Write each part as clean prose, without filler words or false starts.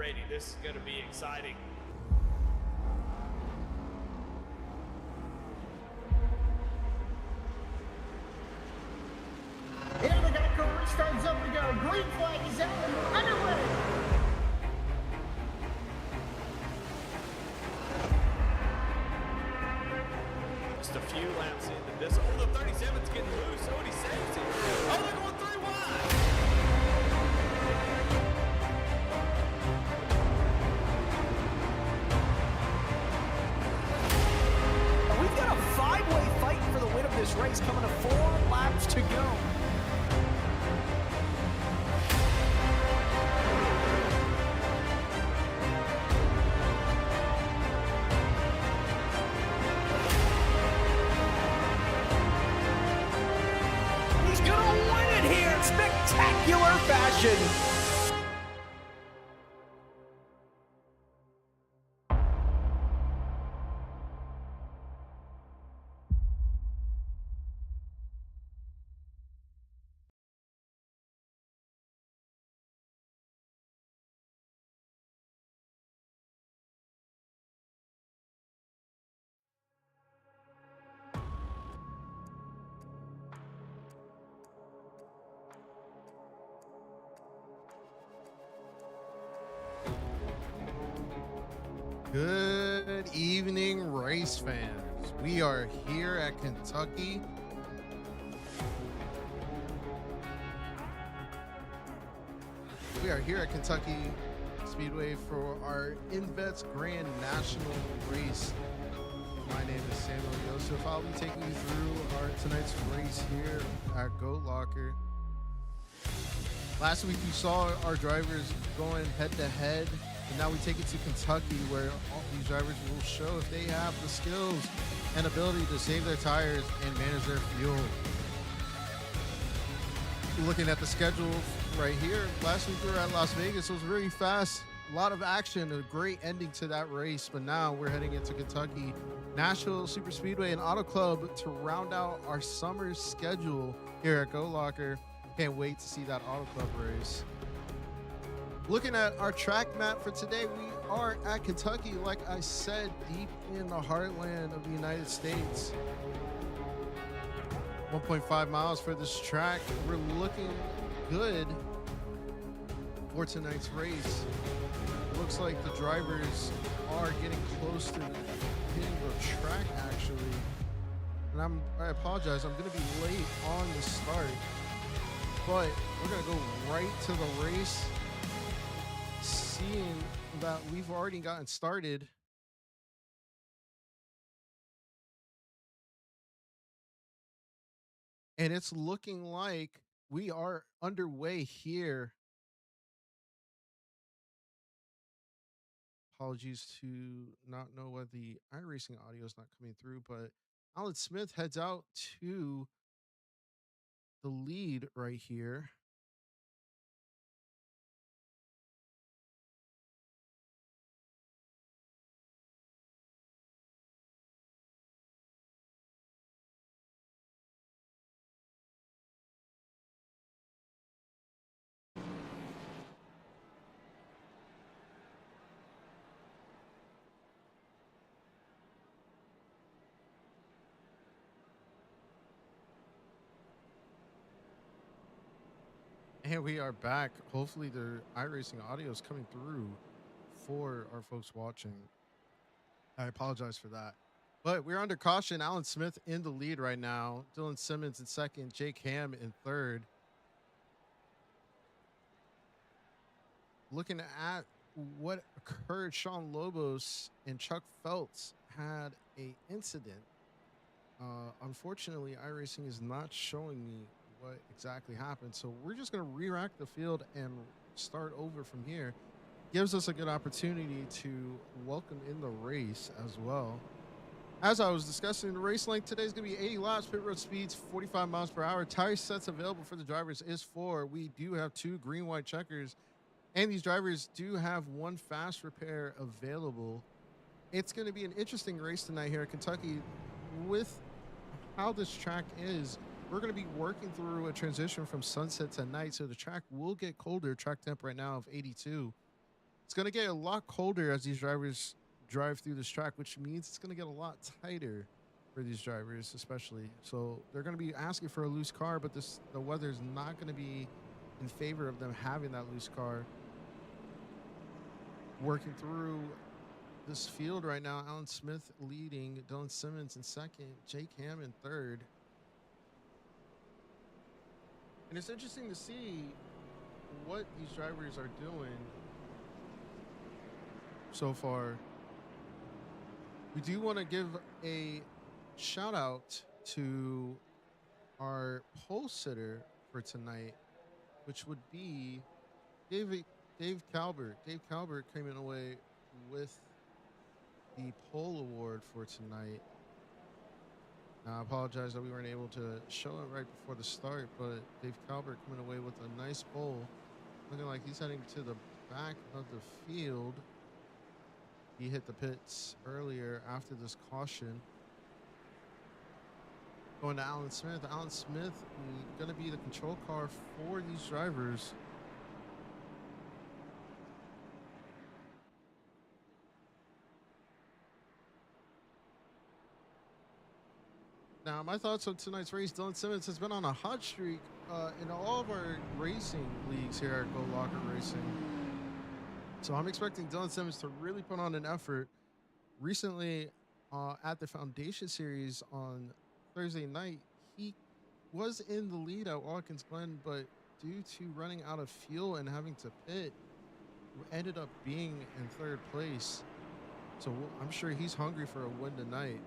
ready. This is going to be exciting. And the Geico restart zone to go. Green flag is out and we're underway. Just a few laps into this. Oh, the 37's getting loose. Oh, and he saves it. Oh, they're going 3 wide. We've got a 5-way fight for the win of this race coming to 4 laps to go. He's gonna win it here in spectacular fashion. Good evening, race fans. We are here at Kentucky. We are here at Kentucky Speedway for our INVETS Grand National Race. My name is Samuel Yosef. I'll be taking you through tonight's race here at Goat Locker. Last week you saw our drivers going head-to-head. And now we take it to Kentucky, where all these drivers will show if they have the skills and ability to save their tires and manage their fuel. Looking at the schedule right here, last week we were at Las Vegas. It was really fast, a lot of action, a great ending to that race. But now we're heading into Kentucky, Nashville Super Speedway and Auto Club to round out our summer schedule here at Go Locker. Can't wait to see that Auto Club race. Looking at our track map for today, we are at Kentucky, like I said, deep in the heartland of the United States. 1.5 miles for this track. We're looking good for tonight's race. Looks like the drivers are getting close to hitting the track, actually. And I apologize, I'm going to be late on the start, but we're going to go right to the race. Seeing that we've already gotten started. And it's looking like we are underway here. Apologies to not know why the iRacing audio is not coming through, but Alan Smith heads out to the lead right here. And we are back. Hopefully the iRacing audio is coming through for our folks watching. I apologize for that. But we're under caution. Alan Smith in the lead right now. Dylan Simmons in second. Jake Ham in third. Looking at what occurred, Sean Lobos and Chuck Feltz had a incident. Unfortunately, iRacing is not showing me what exactly happened. So we're just going to re-rack the field and start over from here. Gives us a good opportunity to welcome in the race as well. As I was discussing, the race length today is going to be 80 laps, pit road speeds 45 miles per hour. Tire sets available for the drivers is 4. We do have 2 green-white checkers, and these drivers do have 1 fast repair available. It's going to be an interesting race tonight here at Kentucky. With how this track is, we're going to be working through a transition from sunset to night, so the track will get colder. Track temp right now of 82. It's going to get a lot colder as these drivers drive through this track, which means it's going to get a lot tighter for these drivers, especially. So they're going to be asking for a loose car, but the weather is not going to be in favor of them having that loose car. Working through this field right now, Alan Smith leading, Dylan Simmons in second, Jake Ham in third. And it's interesting to see what these drivers are doing so far. We do want to give a shout out to our pole sitter for tonight, which would be Dave Calvert. Dave Calvert came in away with the pole award for tonight. Now, I apologize that we weren't able to show it right before the start, but Dave Calvert coming away with a nice pole. Looking like he's heading to the back of the field. He hit the pits earlier after this caution. Going to Alan Smith. Alan Smith going to be the control car for these drivers. Now, my thoughts on tonight's race, Dylan Simmons has been on a hot streak in all of our racing leagues here at Go Locker Racing. So I'm expecting Dylan Simmons to really put on an effort. Recently, at the Foundation Series on Thursday night, he was in the lead at Watkins Glen, but due to running out of fuel and having to pit, ended up being in third place. So I'm sure he's hungry for a win tonight.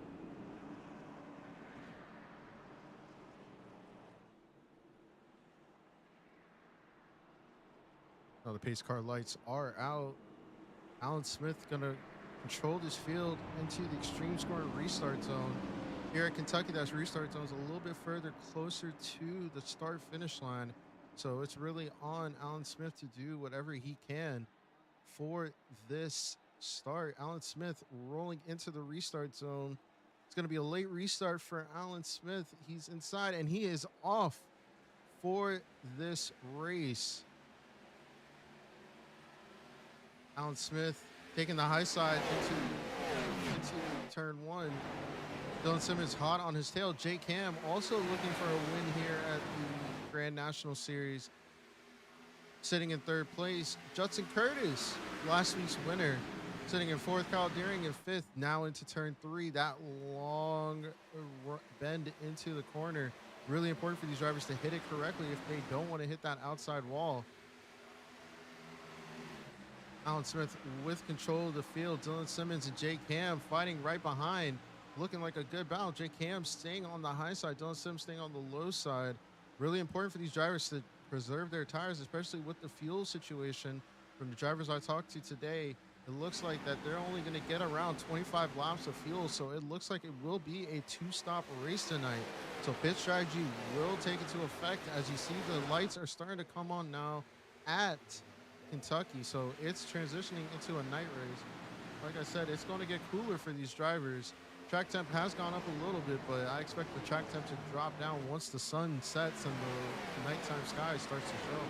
Oh, the pace car lights are out. Alan Smith gonna control this field into the extreme scoring restart zone. Here at Kentucky, that restart zone is a little bit further closer to the start finish line. So it's really on Alan Smith to do whatever he can for this start. Alan Smith rolling into the restart zone. It's gonna be a late restart for Alan Smith. He's inside and he is off for this race. Alan Smith taking the high side into turn one. Dylan Simmons hot on his tail. Jake Ham also looking for a win here at the Grand National Series. Sitting in third place. Judson Curtis, last week's winner, sitting in fourth. Kyle Deering in fifth. Now into turn three. That long bend into the corner. Really important for these drivers to hit it correctly if they don't want to hit that outside wall. Alan Smith with control of the field. Dylan Simmons and Jake Ham fighting right behind. Looking like a good battle. Jake Ham staying on the high side. Dylan Simmons staying on the low side. Really important for these drivers to preserve their tires, especially with the fuel situation. From the drivers I talked to today, it looks like that they're only going to get around 25 laps of fuel. So it looks like it will be a two-stop race tonight. So pit strategy will take into effect as you see the lights are starting to come on now at Kentucky. So it's transitioning into a night race. Like I said, it's going to get cooler for these drivers. Track temp has gone up a little bit, but I expect the track temp to drop down once the sun sets and the nighttime sky starts to show.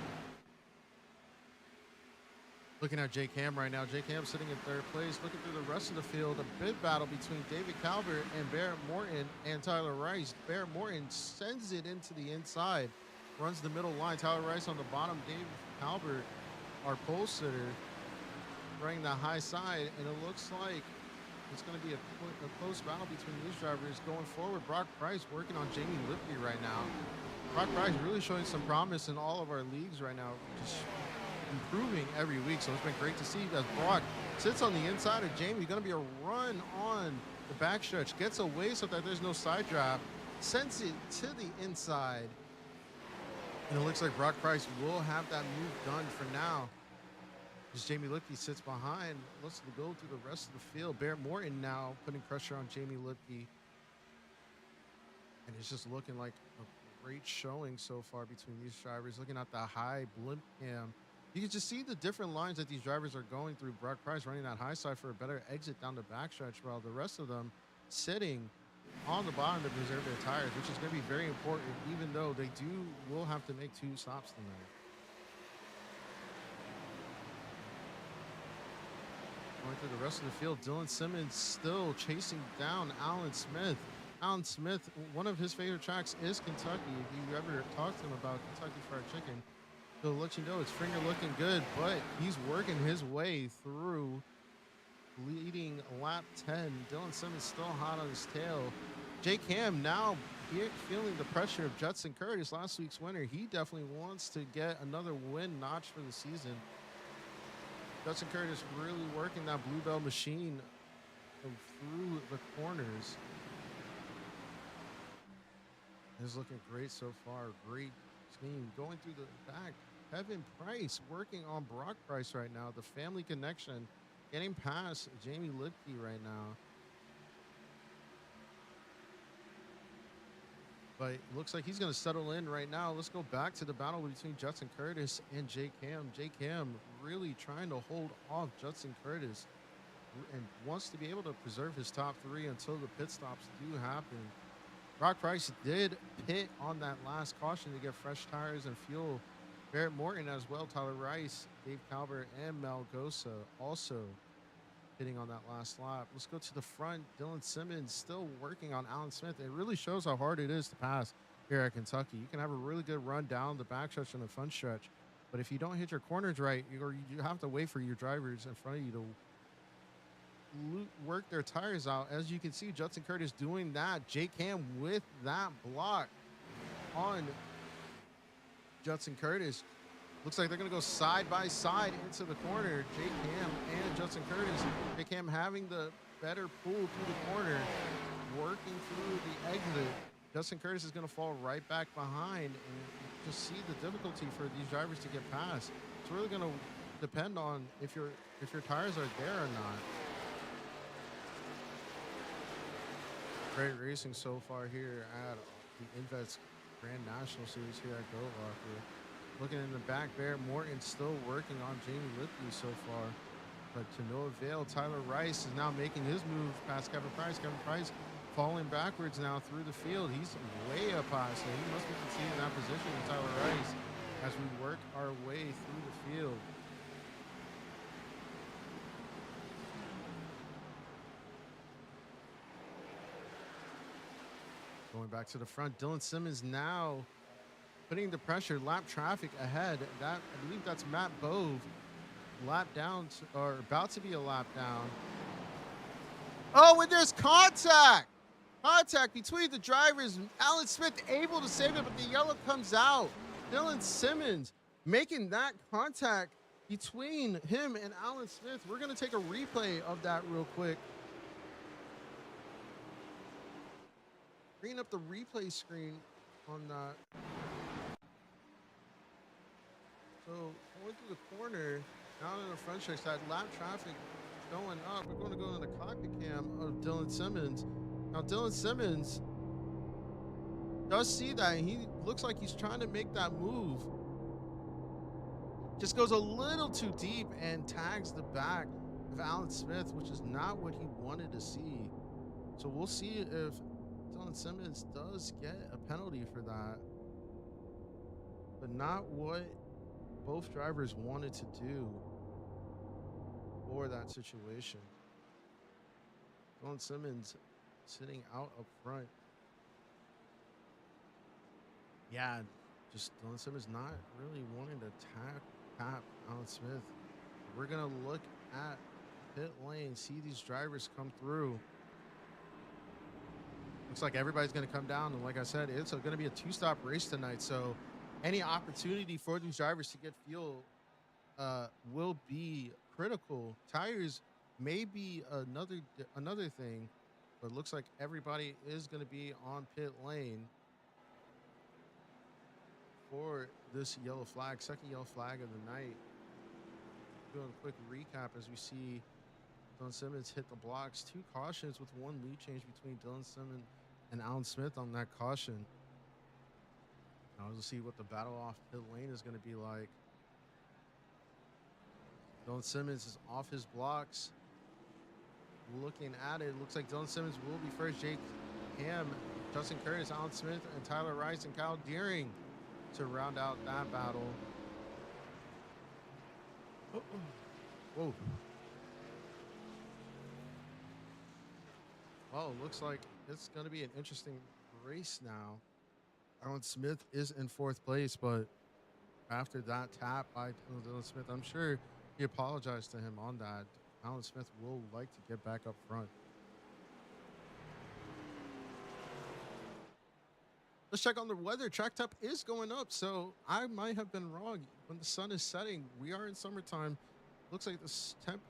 Looking at Jake Ham right now. Jake Ham sitting in third place. Looking through the rest of the field, a big battle between David Calvert and Barrett Morton and Tyler Rice. Barrett Morton sends it into the inside, runs the middle line. Tyler Rice on the bottom. David Calvert, our pole sitter, running the high side, and it looks like it's going to be a close battle between these drivers going forward. Brock Price working on Jamie Lipke right now. Brock Price really showing some promise in all of our leagues right now, just improving every week. So it's been great to see as Brock sits on the inside of Jamie. Going to be a run on the backstretch, gets away so that there's no side draft, sends it to the inside. And it looks like Brock Price will have that move done for now. As Jamie Lipke sits behind, looks to go through the rest of the field. Barrett Morton now putting pressure on Jamie Lipke. And it's just looking like a great showing so far between these drivers. Looking at the high blimp cam, you can just see the different lines that these drivers are going through. Brock Price running that high side for a better exit down the backstretch, while the rest of them sitting on the bottom to preserve their tires, which is going to be very important, even though they will have to make two stops tonight. Going through the rest of the field, Dylan Simmons still chasing down Alan Smith. Alan Smith, one of his favorite tracks is Kentucky. If you ever talk to him about Kentucky Fried Chicken, he'll let you know it's finger looking good, but he's working his way through, leading lap 10. Dylan Simmons still hot on his tail. Jake Ham now feeling the pressure of Judson Curtis, last week's winner. He definitely wants to get another win notch for the season. Judson Curtis really working that Bluebell machine through the corners. It's looking great so far. Great team going through the back. Kevin Price working on Brock Price right now. The family connection getting past Jamie Lipke right now. But it looks like he's going to settle in right now. Let's go back to the battle between Judson Curtis and Jake Ham. Jake Ham really trying to hold off Judson Curtis and wants to be able to preserve his top three until the pit stops do happen. Brock Price did pit on that last caution to get fresh tires and fuel. Barrett Morton as well, Tyler Rice, Dave Calvert, and Mel Gosa also hitting on that last lap. Let's go to the front. Dylan Simmons still working on Alan Smith. It really shows how hard it is to pass here at Kentucky. You can have a really good run down the backstretch and the front stretch, but if you don't hit your corners right, you have to wait for your drivers in front of you to work their tires out. As you can see, Judson Curtis doing that. Jake Ham with that block on Judson Curtis. Looks like they're going to go side by side into the corner. Jake Ham and Judson Curtis. Jake Ham having the better pull through the corner, working through the exit. Judson Curtis is going to fall right back behind, and just see the difficulty for these drivers to get past. It's really going to depend on if your tires are there or not. Great racing so far here at the INVETS Grand National Series here at Goat Locker. Looking in the back, Barrett Morton still working on Jamie Lipke so far, but to no avail. Tyler Rice is now making his move past Kevin Price. Kevin Price falling backwards now through the field. He's way up high, so he must be conceding that position with Tyler Rice as we work our way through the field. Going back to the front, Dylan Simmons now putting the pressure. Lap traffic ahead. I believe that's Matt Bove. Lap down, or about to be a lap down. Oh, and there's contact! Contact between the drivers. Alan Smith able to save it, but the yellow comes out. Dylan Simmons making that contact between him and Alan Smith. We're going to take a replay of that real quick. Bringing up the replay screen on that. So going through the corner, down in the front stretch, that lap traffic going up. We're going to go to the cockpit cam of Dylan Simmons. Now Dylan Simmons does see that, and he looks like he's trying to make that move. Just goes a little too deep and tags the back of Alan Smith, which is not what he wanted to see. So we'll see if Dylan Simmons does get a penalty for that, but not what both drivers wanted to do for that situation. Dylan Simmons sitting out up front. Yeah, just Dylan Simmons not really wanting to tap Alan Smith. We're going to look at pit lane, see these drivers come through. Looks like everybody's going to come down, and like I said, it's going to be a two-stop race tonight, so any opportunity for these drivers to get fuel will be critical. Tires may be another thing, but it looks like everybody is going to be on pit lane for this yellow flag, second yellow flag of the night. Doing a quick recap as we see Dylan Simmons hit the blocks. Two cautions with one lead change between Dylan Simmons and Alan Smith on that caution. Now we'll see what the battle off pit lane is going to be like. Dylan Simmons is off his blocks. Looking at it, looks like Dylan Simmons will be first. Jake Ham, Justin Curtis, Alan Smith, and Tyler Rice and Kyle Deering to round out that battle. Whoa. Oh, looks like it's going to be an interesting race now. Alan Smith is in fourth place, but after that tap by Dylan Smith, I'm sure he apologized to him on that. Alan Smith will like to get back up front. Let's check on the weather. Track temp is going up, so I might have been wrong. When the sun is setting, we are in summertime. Looks like the temp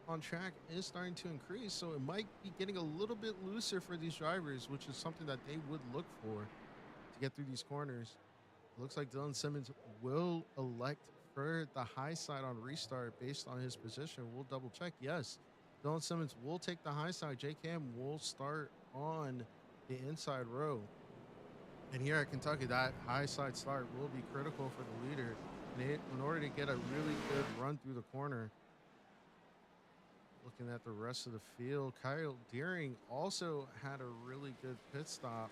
on track is starting to increase, so it might be getting a little bit looser for these drivers, which is something that they would look for to get through these corners. Looks like Dylan Simmons will elect for the high side on restart based on his position. We'll double check. Yes, Dylan Simmons will take the high side. J-Cam will start on the inside row. And here at Kentucky, that high side start will be critical for the leader in order to get a really good run through the corner. Looking at the rest of the field, Kyle Deering also had a really good pit stop.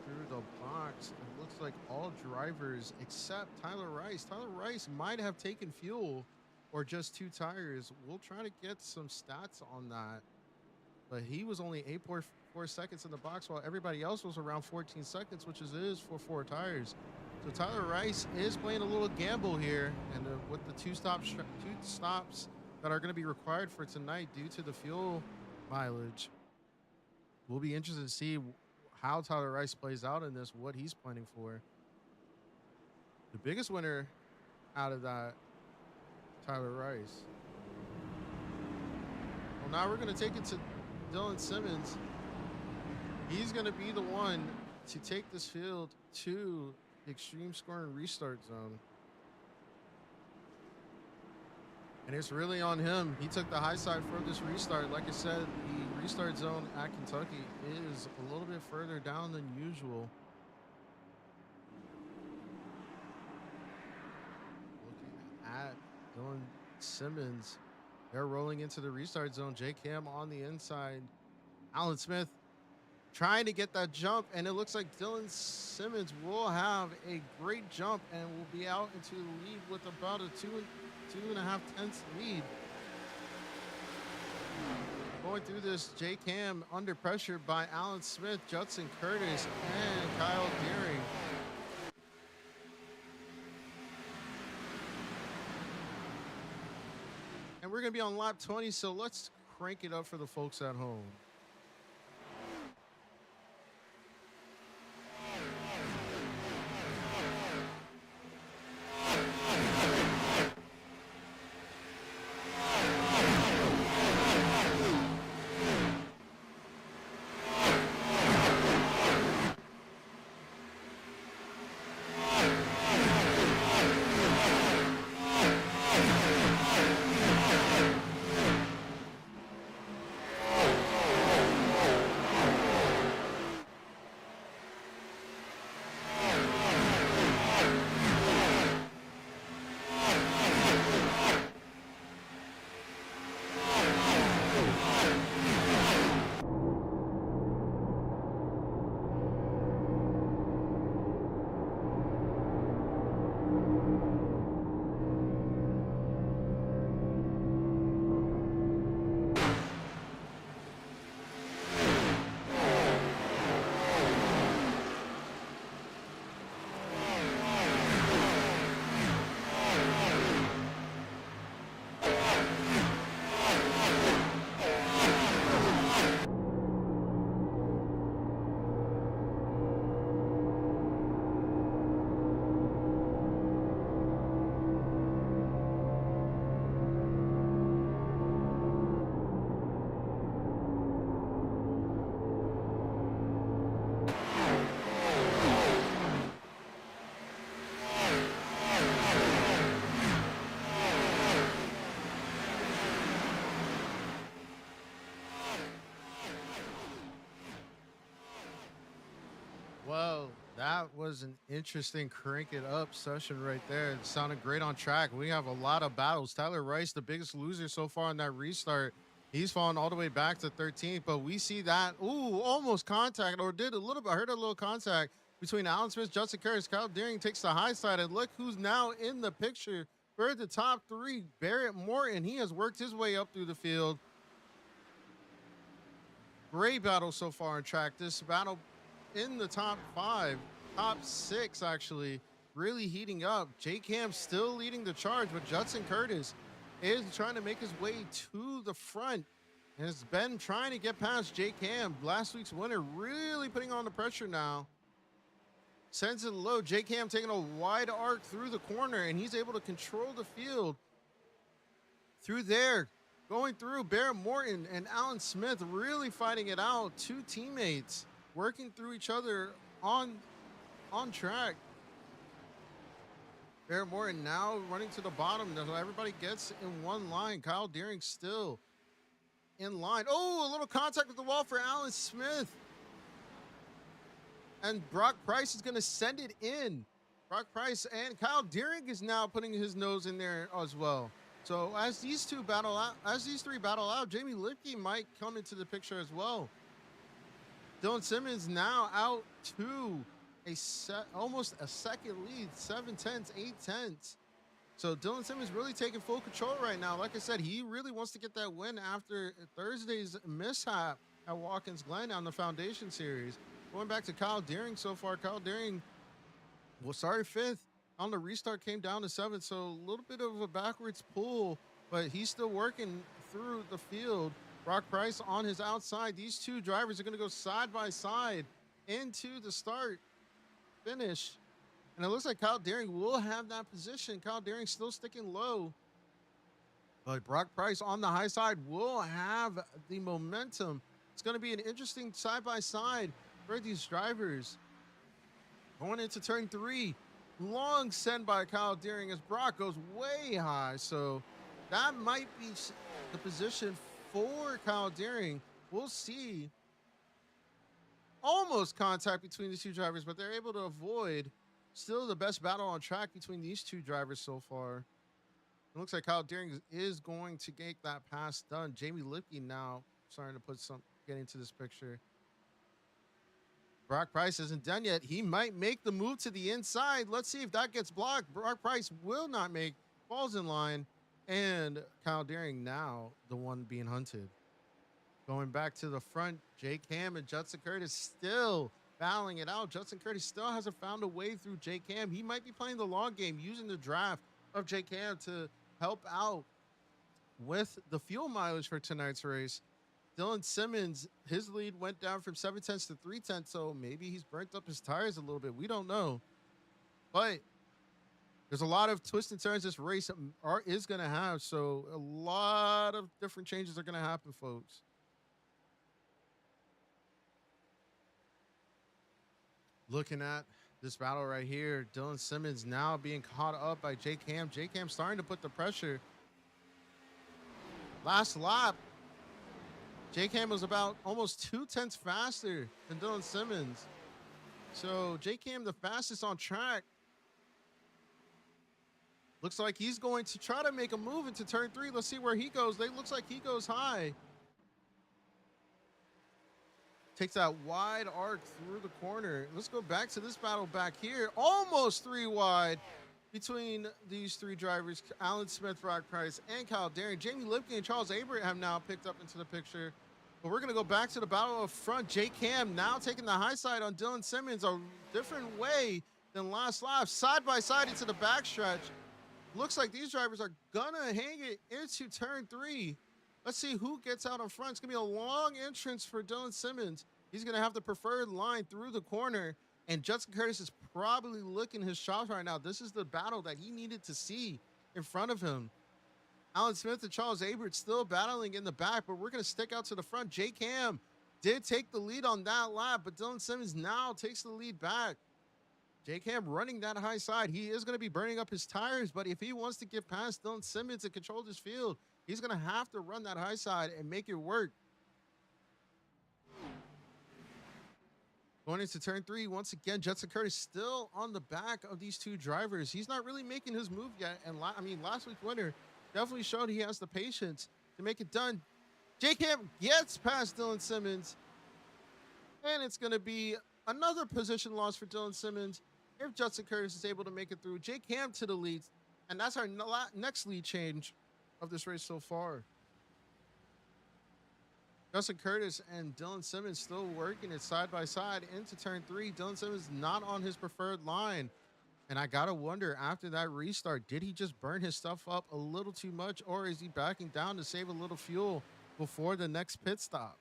Through the box, it looks like all drivers except Tyler Rice. Tyler Rice might have taken fuel or just 2 tires. We'll try to get some stats on that. But he was only 8.4 seconds in the box while everybody else was around 14 seconds, which is for 4 tires. So Tyler Rice is playing a little gamble here, and with the two stops that are going to be required for tonight due to the fuel mileage, we'll be interested to see how Tyler Rice plays out in this, what he's planning for. The biggest winner out of that, Tyler Rice. Well, now we're going to take it to Dylan Simmons. He's going to be the one to take this field to the extreme scoring restart zone. And it's really on him. He took the high side for this restart. Like I said, the restart zone at Kentucky is a little bit further down than usual. Looking at Dylan Simmons, they're rolling into the restart zone. J-Cam on the inside. Alan Smith trying to get that jump, and it looks like Dylan Simmons will have a great jump and will be out into the lead with about a 2.5 tenths lead. Going through this, J-Cam under pressure by Alan Smith, Judson Curtis, and Kyle Deering. And we're going to be on lap 20, so let's crank it up for the folks at home. Well, that was an interesting crank it up session right there. It sounded great on track. We have a lot of battles. Tyler Rice, the biggest loser so far in that restart. He's fallen all the way back to 13th, but we see that, almost contact, or did a little bit, I heard a little contact between Alan Smith, Justin Curtis. Kyle Deering takes the high side, and look who's now in the picture For the top three, Barrett Morton, he has worked his way up through the field. Great battle so far on track. This battle in the top five, top six actually, really heating up. J-Cam still leading the charge, but Judson Curtis is trying to make his way to the front and has been trying to get past J-Cam. Last week's winner really putting on the pressure now. Sends it low. J-Cam taking a wide arc through the corner, and he's able to control the field through there. Going through, Barrett Morton and Alan Smith really fighting it out. Two teammates working through each other on track. Barrett Morton now running to the bottom. So everybody gets in one line. Kyle Deering still in line. Oh, a little contact with the wall for Alan Smith. And Brock Price is going to send it in. Brock Price and Kyle Deering is now putting his nose in there as well. So as these three battle out, Jamie Lipke might come into the picture as well. Dylan Simmons now out to almost a second lead, 7/10, 8/10. So Dylan Simmons really taking full control right now. Like I said, he really wants to get that win after Thursday's mishap at Watkins Glen on the Foundation Series. Going back to Kyle Deering so far, Kyle Deering started 5th. On the restart came down to 7th, so a little bit of a backwards pull, but he's still working through the field. Brock Price on his outside. These two drivers are going to go side by side into the start finish. And it looks like Kyle Deering will have that position. Kyle Deering still sticking low. But Brock Price on the high side will have the momentum. It's going to be an interesting side by side for these drivers. Going into turn 3. Long send by Kyle Deering as Brock goes way high. So that might be the position for Kyle Deering. We'll see. Almost contact between the two drivers, but they're able to avoid. Still the best battle on track between these two drivers so far. It looks like Kyle Deering is going to get that pass done. Jamie Lipke now starting to get into this picture. Brock Price isn't done yet. He might make the move to the inside. Let's see if that gets blocked. Brock Price will not make, falls in line. And Kyle Deering now the one being hunted. Going back to the front, Jake Ham and Judson Curtis still battling it out. Judson Curtis still hasn't found a way through Jake Ham. He might be playing the long game, using the draft of Jake Ham to help out with the fuel mileage for tonight's race. Dylan Simmons, his lead went down from 7/10 to 3/10, so maybe he's burnt up his tires a little bit. We don't know. But there's a lot of twists and turns this race is going to have, so a lot of different changes are going to happen, folks. Looking at this battle right here, Dylan Simmons now being caught up by Jake Ham. Jake Ham starting to put the pressure. Last lap, Jake Ham was about almost 2/10 faster than Dylan Simmons. So Jake Ham the fastest on track. Looks like he's going to try to make a move into turn 3. Let's see where he goes. Looks like he goes high. Takes that wide arc through the corner. Let's go back to this battle back here. Almost 3 wide between these 3 drivers, Alan Smith, Brock Price, and Kyle Deering. Jamie Lipke and Charles Abraham have now picked up into the picture. But we're going to go back to the battle up front. Jake Ham now taking the high side on Dylan Simmons, a different way than last lap. Side by side into the backstretch. Looks like these drivers are going to hang it into turn 3. Let's see who gets out in front. It's going to be a long entrance for Dylan Simmons. He's going to have the preferred line through the corner. And Judson Curtis is probably licking his chops right now. This is the battle that he needed to see in front of him. Alan Smith and Charles Abert still battling in the back, but we're going to stick out to the front. Jake Ham did take the lead on that lap, but Dylan Simmons now takes the lead back. Jake Ham running that high side. He is going to be burning up his tires, but if he wants to get past Dylan Simmons and control this field, he's going to have to run that high side and make it work. Going into turn 3, once again, Judson Curtis still on the back of these 2 drivers. He's not really making his move yet. And last week's winner definitely showed he has the patience to make it done. Jake Ham gets past Dylan Simmons. And it's going to be another position loss for Dylan Simmons if Judson Curtis is able to make it through. Jake Ham to the lead. And that's our next lead change of this race so far. Justin Curtis and Dylan Simmons still working it side by side into turn 3. Dylan Simmons not on his preferred line. And I got to wonder, after that restart, did he just burn his stuff up a little too much, or is he backing down to save a little fuel before the next pit stop?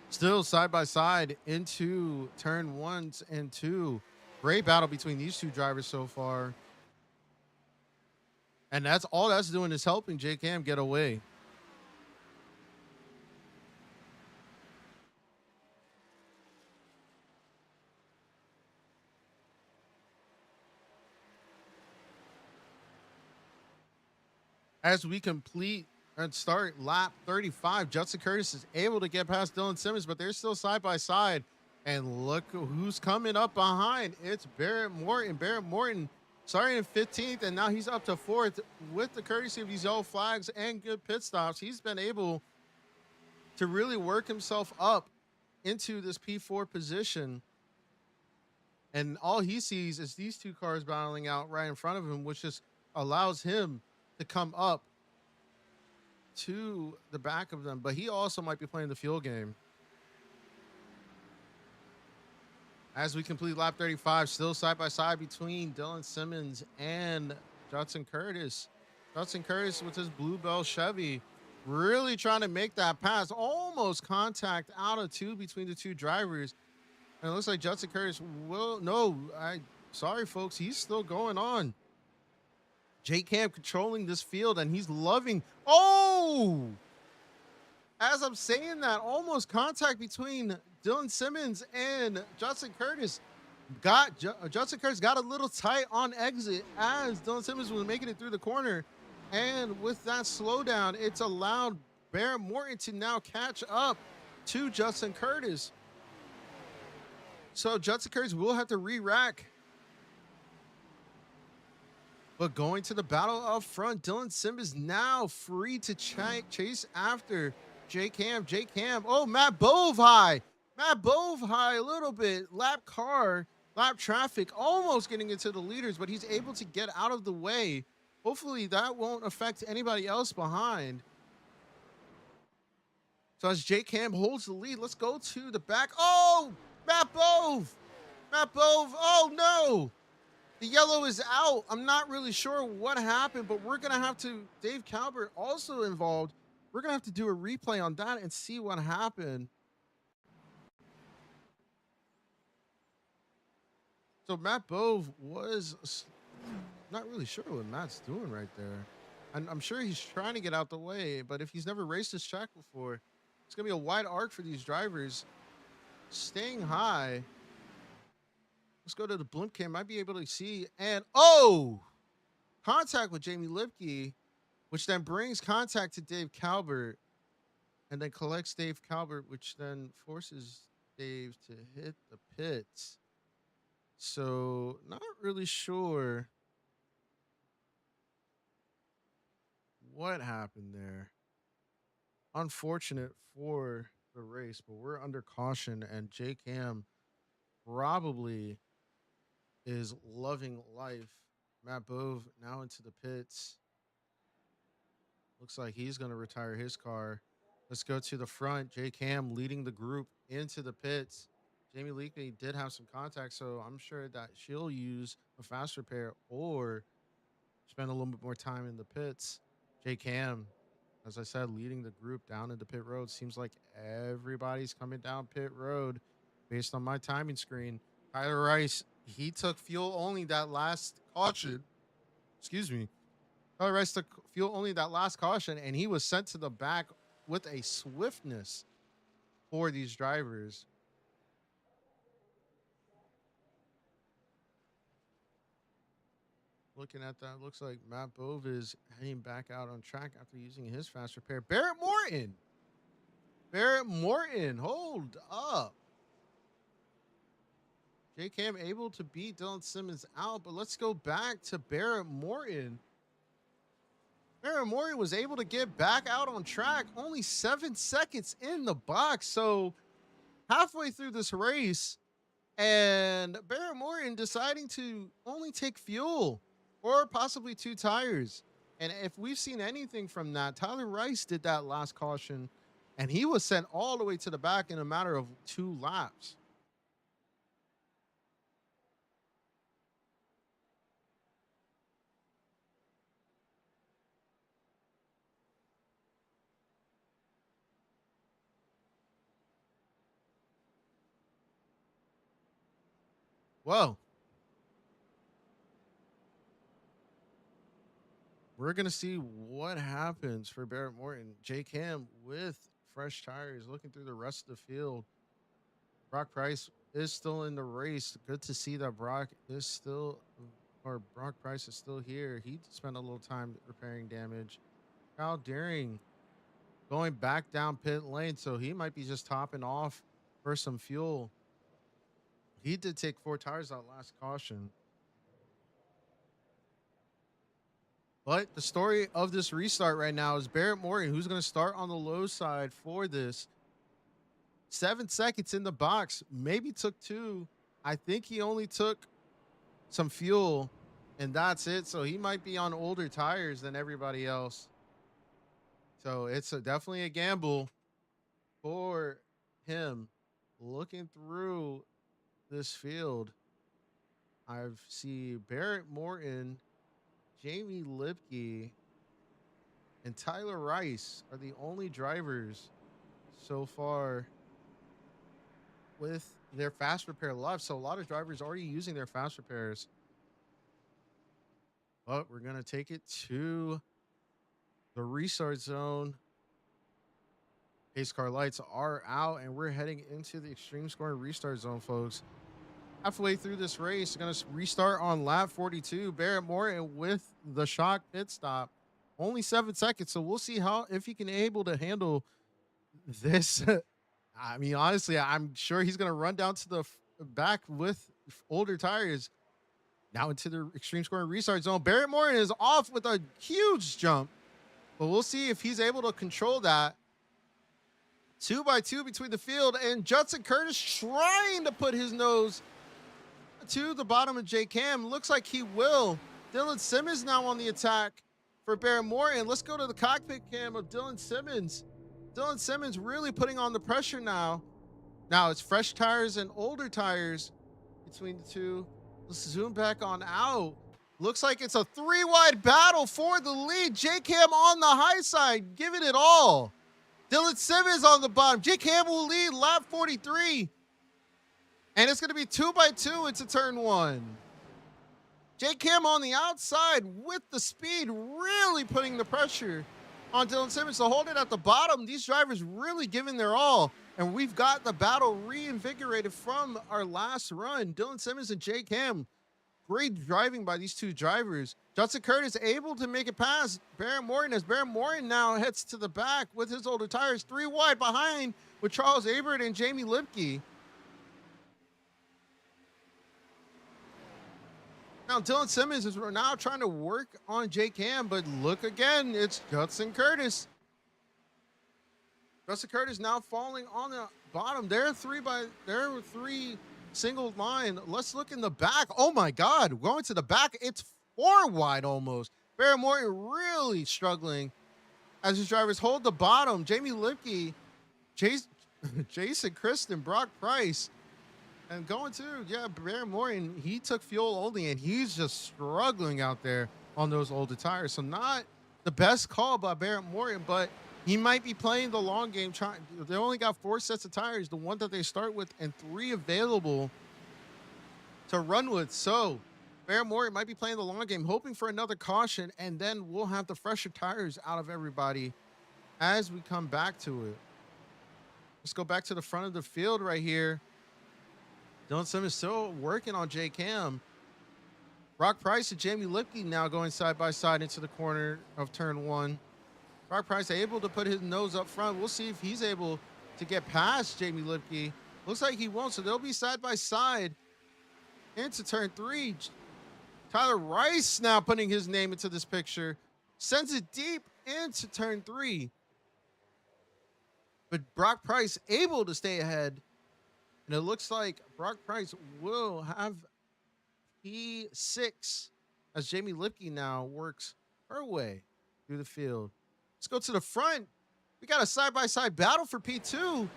Still side by side into turn 1 and 2. Great battle between these two drivers so far. And that's all that's doing is helping J Cam get away. As we complete and start lap 35, Justin Curtis is able to get past Dylan Simmons, but they're still side by side. And look who's coming up behind. It's Barrett Morton. Barrett Morton starting in 15th, and now he's up to 4th with the courtesy of these yellow flags and good pit stops. He's been able to really work himself up into this P4 position. And all he sees is these two cars battling out right in front of him, which just allows him to come up to the back of them. But he also might be playing the fuel game. As we complete lap 35, still side by side between Dylan Simmons and Judson Curtis. Judson Curtis with his Blue Bell Chevy really trying to make that pass. Almost contact out of 2 between the two drivers. And it looks like Judson Curtis will, no, sorry folks, he's still going on. J Cam controlling this field, and he's loving, oh! As I'm saying that, almost contact between Dylan Simmons and Judson Curtis. Judson Curtis got a little tight on exit as Dylan Simmons was making it through the corner. And with that slowdown, it's allowed Barrett Morton to now catch up to Judson Curtis. So Judson Curtis will have to re-rack. But going to the battle up front, Dylan Simmons now free to chase after J Cam. Oh, Matt Bove high. Matt Bove high a little bit. Lap traffic, almost getting into the leaders, but he's able to get out of the way. Hopefully that won't affect anybody else behind. So as J Cam holds the lead, let's go to the back. Oh, Matt Bove. Oh no. The yellow is out. I'm not really sure what happened, but we're going to have to, Dave Calvert also involved. We're going to have to do a replay on that and see what happened. So Matt Bove was not really sure what Matt's doing right there. And I'm sure he's trying to get out the way, but if he's never raced this track before, it's going to be a wide arc for these drivers. Staying high. Let's go to the blimp cam. Might be able to see. And, oh! Contact with Jamie Lipke, which then brings contact to Dave Calvert. And then collects Dave Calvert, which then forces Dave to hit the pits. So, not really sure what happened there. Unfortunate for the race, but we're under caution, and J Cam probably is loving life. Matt Bove now into the pits. Looks like he's going to retire his car. Let's go to the front. J Cam leading the group into the pits. Jamie Leakney did have some contact, so I'm sure that she'll use a fast repair or spend a little bit more time in the pits. J Cam, as I said, leading the group down into pit road. Seems like everybody's coming down pit road based on my timing screen. Tyler Rice, he took fuel only that last caution. Excuse me. Tyler Rice took fuel only that last caution, and he was sent to the back with a swiftness for these drivers. Looking at that, looks like Matt Bove is heading back out on track after using his fast repair. Barrett Morton, hold up. J Cam able to beat Dylan Simmons out, but let's go back to Barrett Morton. Barrett Morton was able to get back out on track, only 7 seconds in the box. So halfway through this race, and Barrett Morton deciding to only take fuel or possibly 2 tires. And if we've seen anything from that, Tyler Rice did that last caution, and he was sent all the way to the back in a matter of 2 laps. Well, we're going to see what happens for Barrett Morton. Jake Ham with fresh tires looking through the rest of the field. Brock Price is still in the race. Good to see that Brock Price is still here. He spent a little time repairing damage. Kyle Deering going back down pit lane, so he might be just topping off for some fuel. He did take 4 tires out last caution. But the story of this restart right now is Barrett Morton, who's going to start on the low side for this. 7 seconds in the box, maybe took 2. I think he only took some fuel, and that's it. So he might be on older tires than everybody else. So it's definitely a gamble for him. Looking through this field, I see Barrett Morton, Jamie Lipke, and Tyler Rice are the only drivers so far with their fast repair left. So a lot of drivers already using their fast repairs. But we're going to take it to the restart zone. Pace car lights are out, and we're heading into the extreme scoring restart zone, folks. Halfway through this race, going to restart on lap 42. Barrett Morton with the shock pit stop. Only 7 seconds, so we'll see if he can able to handle this. I mean, honestly, I'm sure he's going to run down to the back with older tires. Now into the extreme scoring restart zone. Barrett Morton is off with a huge jump, but we'll see if he's able to control that. 2x2 between the field, and Judson Curtis trying to put his nose to the bottom of Jake Ham. Looks like he will. Dylan Simmons now on the attack for Barrett Morton. Let's go to the cockpit cam of Dylan Simmons. Dylan Simmons really putting on the pressure now. Now it's fresh tires and older tires between the two. Let's zoom back on out. Looks like it's a 3-wide battle for the lead. Jake Ham on the high side, giving it all. Dylan Simmons on the bottom. Jake Ham will lead lap 43. And it's going to be 2x2 into turn 1. Jake Ham on the outside with the speed, really putting the pressure on Dylan Simmons to hold it at the bottom. These drivers really giving their all. And we've got the battle reinvigorated from our last run. Dylan Simmons and Jake Ham. Great driving by these 2 drivers. Judson Curtis able to make it past Barrett Morton as Barrett Morton now heads to the back with his older tires. 3 wide behind with Charles Abert and Jamie Lipke. Now Dylan Simmons is now trying to work on Jake Ham, but look again, it's Judson Curtis. Judson Curtis now falling on the bottom. They're 3 single line. Let's look in the back. Oh my God, going to the back. It's 4 wide almost. Barrett Morton really struggling as his drivers hold the bottom. Jamie Lipke, Jason Kristen, Brock Price, and going to, Barrett Morton, he took fuel only, and he's just struggling out there on those older tires. So not the best call by Barrett Morton, but he might be playing the long game. They only got 4 sets of tires, the one that they start with, and 3 available to run with. So Barrett Morton might be playing the long game, hoping for another caution, and then we'll have the fresher tires out of everybody as we come back to it. Let's go back to the front of the field right here. Dylan Simmons still working on Jake Ham. Brock Price and Jamie Lipke now going side by side into the corner of turn 1. Brock Price able to put his nose up front. We'll see if he's able to get past Jamie Lipke. Looks like he won't, so they'll be side by side into turn 3. Tyler Rice now putting his name into this picture. Sends it deep into turn 3. But Brock Price able to stay ahead And it looks like Brock Price will have P6 as Jamie Lipke now works her way through the field. Let's go to the front. We got a side-by-side battle for P2.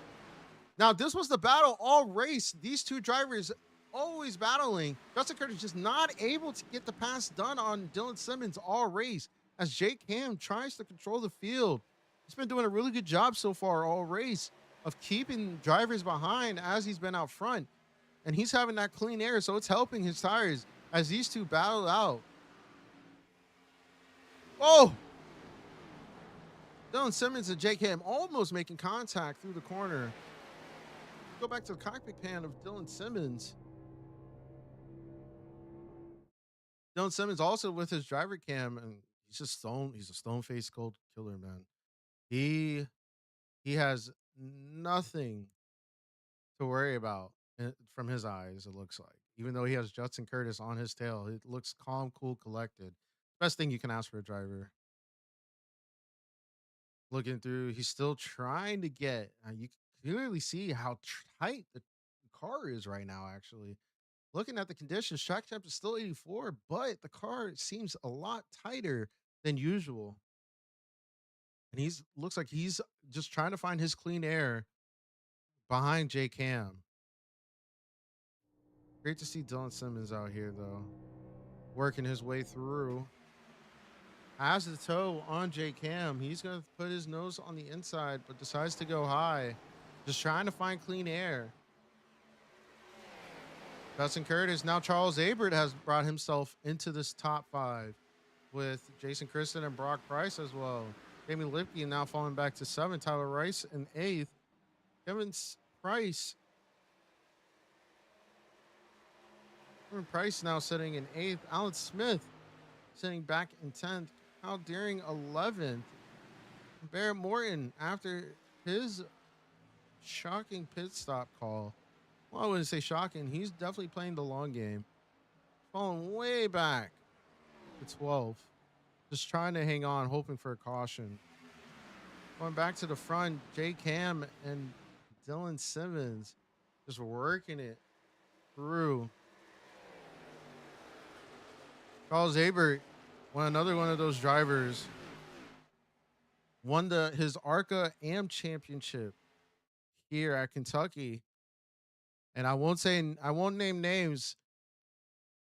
Now, this was the battle all race. These two drivers always battling. Justin Curtis just not able to get the pass done on Dylan Simmons all race as Jake Ham tries to control the field. He's been doing a really good job so far all race of keeping drivers behind as he's been out front. And he's having that clean air, so it's helping his tires as these two battle out. Oh! Dylan Simmons and Jake Ham almost making contact through the corner. Go back to the cockpit pan of Dylan Simmons. Dylan Simmons also with his driver cam, and he's just stone. He's a stone-faced cold killer, man. He has nothing to worry about from his eyes, it looks like. Even though he has Justin Curtis on his tail, it looks calm, cool, collected. Best thing you can ask for a driver. Looking through, he's still trying to get. You can clearly see how tight the car is right now, actually. Looking at the conditions, track temp is still 84, but the car seems a lot tighter than usual. And looks like he's just trying to find his clean air behind Jake Ham. Great to see Dylan Simmons out here, though, working his way through. Has the toe on Jake Ham. He's going to put his nose on the inside, but decides to go high. Just trying to find clean air. Justin Curtis, now Charles Abert has brought himself into this top 5 with Jason Kristen and Brock Price as well. Jamie Lipke now falling back to 7. Tyler Rice in 8th. Kevin Price now sitting in 8th. Alan Smith sitting back in 10th. Kyle Deering 11th. Barrett Morton, after his shocking pit stop call, well, I wouldn't say shocking. He's definitely playing the long game. Falling way back to 12th. Just trying to hang on, hoping for a caution. Going back to the front, Jake Ham and Dylan Simmons just working it through. Charles Abert, another one of those drivers, won his ARCA AM championship here at Kentucky. And I won't name names,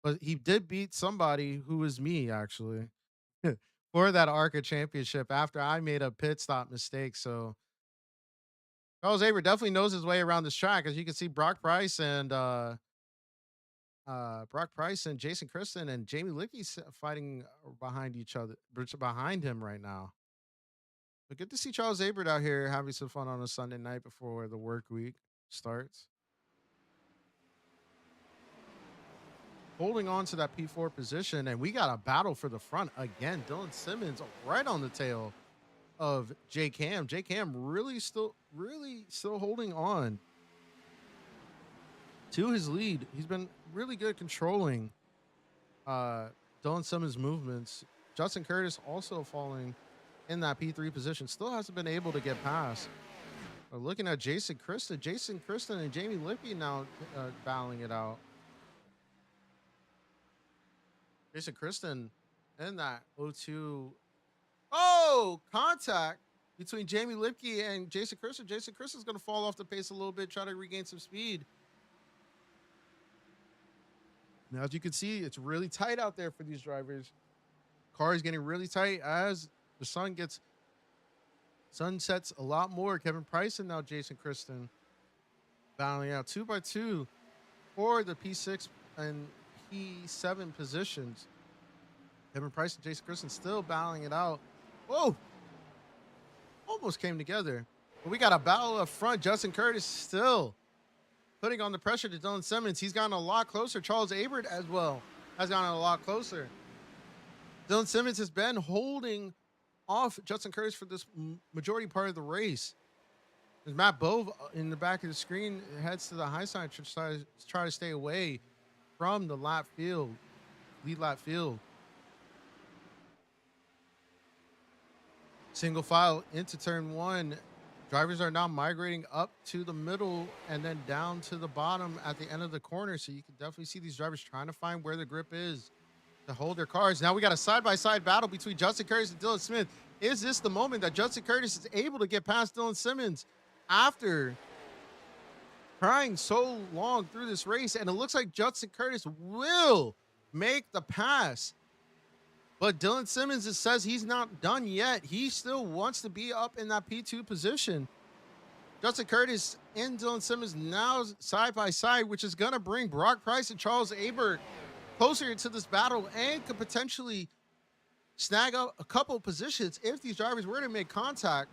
but he did beat somebody who was me, actually, for that ARCA championship after I made a pit stop mistake. So Charles Abert definitely knows his way around this track. As you can see, Brock Price and Jason Kristen and Jamie Lipke fighting behind each other, behind him right now. But good to see Charles Abert out here having some fun on a Sunday night before the work week starts. Holding on to that P4 position, and we got a battle for the front again. Dylan Simmons right on the tail of Jake Ham. Jake Ham really still holding on to his lead. He's been really good controlling Dylan Simmons' movements. Justin Curtis also falling in that P3 position. Still hasn't been able to get past. We're looking at Jason Kristen and Jamie Lipke now battling it out. Jason Kristen in that 0-2. Oh, contact between Jamie Lipke and Jason Kristen. Jason Kristen's going to fall off the pace a little bit, try to regain some speed. Now, as you can see, it's really tight out there for these drivers. Car is getting really tight as the sun sets a lot more. Kevin Price and now Jason Kristen battling out 2x2 for the P6 and P7 positions. Kevin Price and Jason Kristen still battling it out. Whoa! Almost came together. But we got a battle up front. Justin Curtis still putting on the pressure to Dylan Simmons. He's gotten a lot closer. Charles Abert as well has gotten a lot closer. Dylan Simmons has been holding off Justin Curtis for this majority part of the race. As Matt Bove in the back of the screen heads to the high side to try to stay away from the lead lap field. Single file into turn 1. Drivers are now migrating up to the middle and then down to the bottom at the end of the corner. So you can definitely see these drivers trying to find where the grip is to hold their cars. Now we got a side-by-side battle between Justin Curtis and Dylan Smith. Is this the moment that Justin Curtis is able to get past Dylan Simmons after trying so long through this race? And it looks like Justin Curtis will make the pass. But Dylan Simmons says he's not done yet. He still wants to be up in that P2 position. Justin Curtis and Dylan Simmons now side by side, which is going to bring Brock Price and Charles Abert closer to this battle and could potentially snag up a couple of positions if these drivers were to make contact.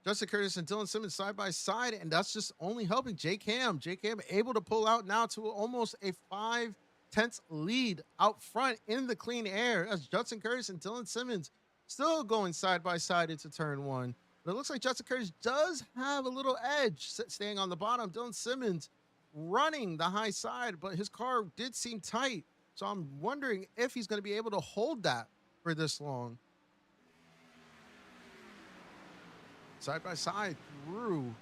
Justin Curtis and Dylan Simmons side by side, and that's just only helping Jake Ham. Jake Ham able to pull out now to almost a 5/10 lead out front in the clean air as Justin Curtis and Dylan Simmons still going side by side into turn one. But it looks like Justin Curtis does have a little edge staying on the bottom. Dylan Simmons running the high side, but his car did seem tight. So I'm wondering if he's going to be able to hold that for this long. Side by side through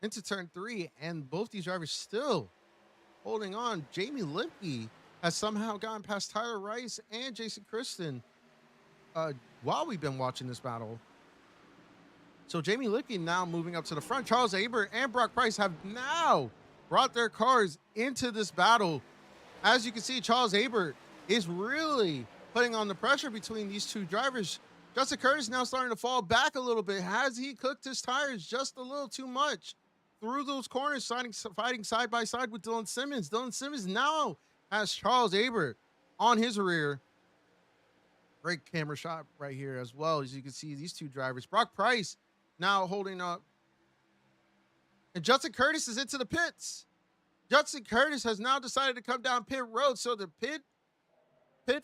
into turn three, and both these drivers still holding on. Jamie Limpke has somehow gotten past Tyler Rice and Jason Kristen while we've been watching this battle. So Jamie Limpke now moving up to the front. Charles Abert and Brock Price have now brought their cars into this battle. As you can see, Charles Abert is really putting on the pressure between these two drivers. Justin Curtis now starting to fall back a little bit. Has he cooked his tires just a little too much through those corners, fighting side by side with Dylan Simmons? Dylan Simmons now has Charles Abert on his rear. Great camera shot right here as well. As you can see, these two drivers. Brock Price now holding up. And Justin Curtis is into the pits. Justin Curtis has now decided to come down pit road. So the pit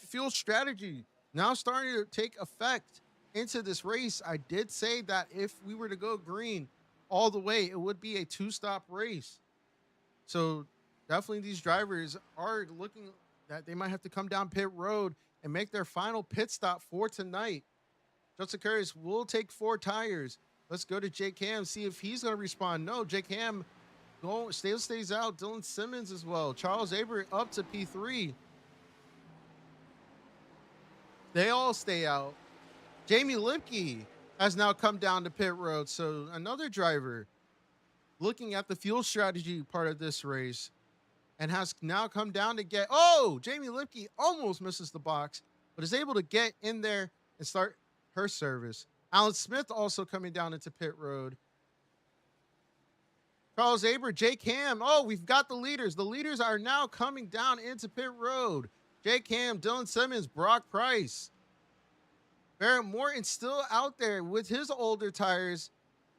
fuel strategy now starting to take effect into this race. I did say that if we were to go green all the way, it would be a 2-stop race. So definitely these drivers are looking that they might have to come down pit road and make their final pit stop for tonight. Justin Curtis will take 4 tires. Let's go to Jake Ham, see if he's going to respond. No, Jake Ham stays out. Dylan Simmons as well. Charles Abert up to P3. They all stay out. Jamie Limpke has now come down to pit road. So another driver looking at the fuel strategy part of this race and has now come down to get, Jamie Limpke almost misses the box, but is able to get in there and start her service. Alan Smith also coming down into pit road. Charles Abert, Jake Ham. We've got the leaders. The leaders are now coming down into pit road. Jake Ham, Dylan Simmons, Brock Price. Barrett Morton still out there with his older tires.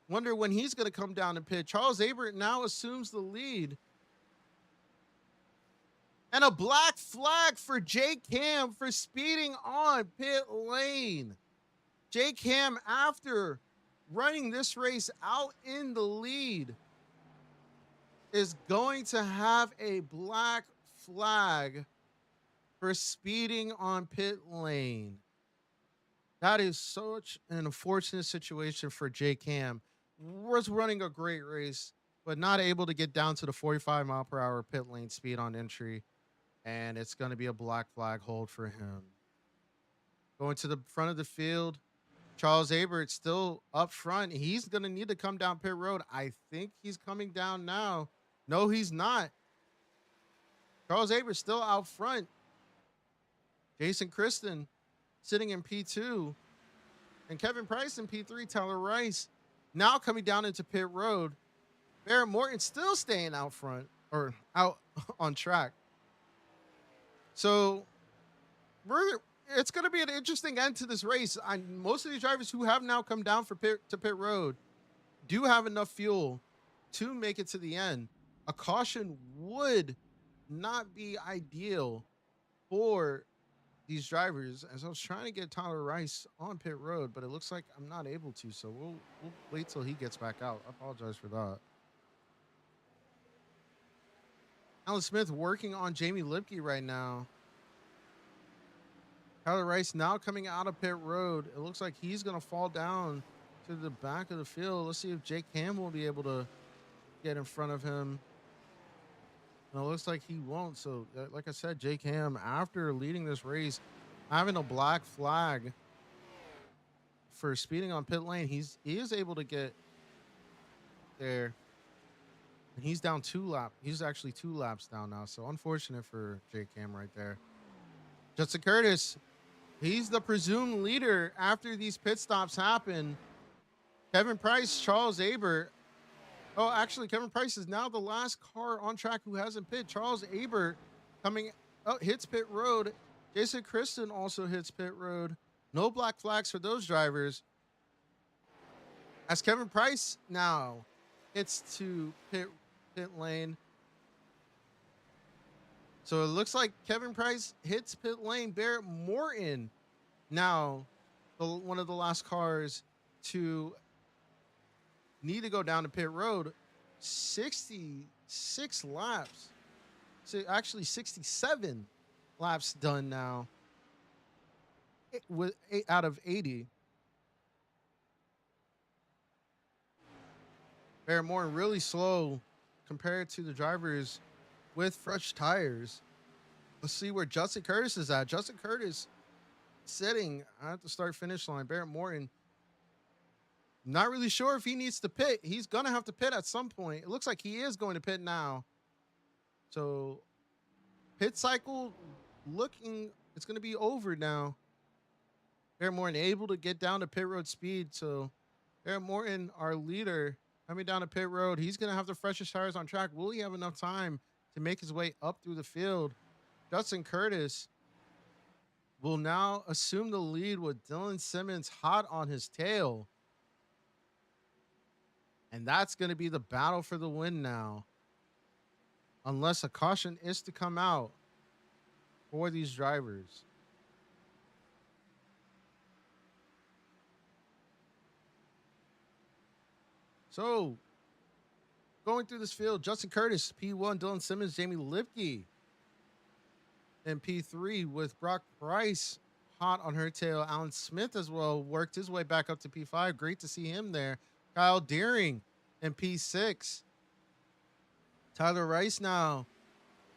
Wonder when he's going to come down and pit. Charles Abert now assumes the lead. And a black flag for Jake Ham for speeding on pit lane. Jake Ham, after running this race out in the lead, is going to have a black flag for speeding on pit lane. That is such an unfortunate situation for Jake Ham. Was running a great race, but not able to get down to the 45-mile-per-hour pit lane speed on entry. And it's going to be a black flag hold for him. Going to the front of the field, Charles Abert still up front. He's going to need to come down pit road. I think he's coming down now. No, he's not. Charles Abert still out front. Jason Kristen sitting in P2. And Kevin Price in P3. Tyler Rice now coming down into pit road. Barrett Morton still staying out front or out on track. So it's going to be an interesting end to this race. Most of these drivers who have now come down to pit road do have enough fuel to make it to the end. A caution would not be ideal for these drivers, as I was trying to get Tyler Rice on pit road, but it looks like I'm not able to, so we'll wait till he gets back out. I apologize for that. Alan Smith working on Jamie Limpke right now. Tyler Rice now coming out of pit road. It looks like he's going to fall down to the back of the field. Let's see if Jake Ham will be able to get in front of him. No, it looks like he won't. So, like I said, Jake Ham, after leading this race, having a black flag for speeding on pit lane, he is able to get there. And he's down 2 laps. He's actually 2 laps down now. So, unfortunate for Jake Ham right there. Justin Curtis, he's the presumed leader after these pit stops happen. Kevin Price, Charles Aber. Oh, actually, Kevin Price is now the last car on track who hasn't pit. Charles Aber coming up, hits pit road. Jason Kristen also hits pit road. No black flags for those drivers. As Kevin Price now hits to pit lane. So it looks like Kevin Price hits pit lane. Barrett Morton now one of the last cars to need to go down to pit road. 66 laps. So actually 67 laps done now. With 8 out of 80. Barrett Morton really slow compared to the drivers with fresh tires. Let's see where Justin Curtis is at. Justin Curtis sitting at the start finish line. Barrett Morton, not really sure if he needs to pit. He's going to have to pit at some point. It looks like he is going to pit now. So pit cycle looking, it's going to be over now. Barrett Morton able to get down to pit road speed. So Barrett Morton, our leader, coming down to pit road. He's going to have the freshest tires on track. Will he have enough time to make his way up through the field? Justin Curtis will now assume the lead with Dylan Simmons hot on his tail. And that's going to be the battle for the win now. Unless a caution is to come out for these drivers. So, going through this field, Justin Curtis, P1, Dylan Simmons, Jamie Lipke, and P3 with Brock Price hot on her tail. Alan Smith as well worked his way back up to P5. Great to see him there. Kyle Deering in P6. Tyler Rice now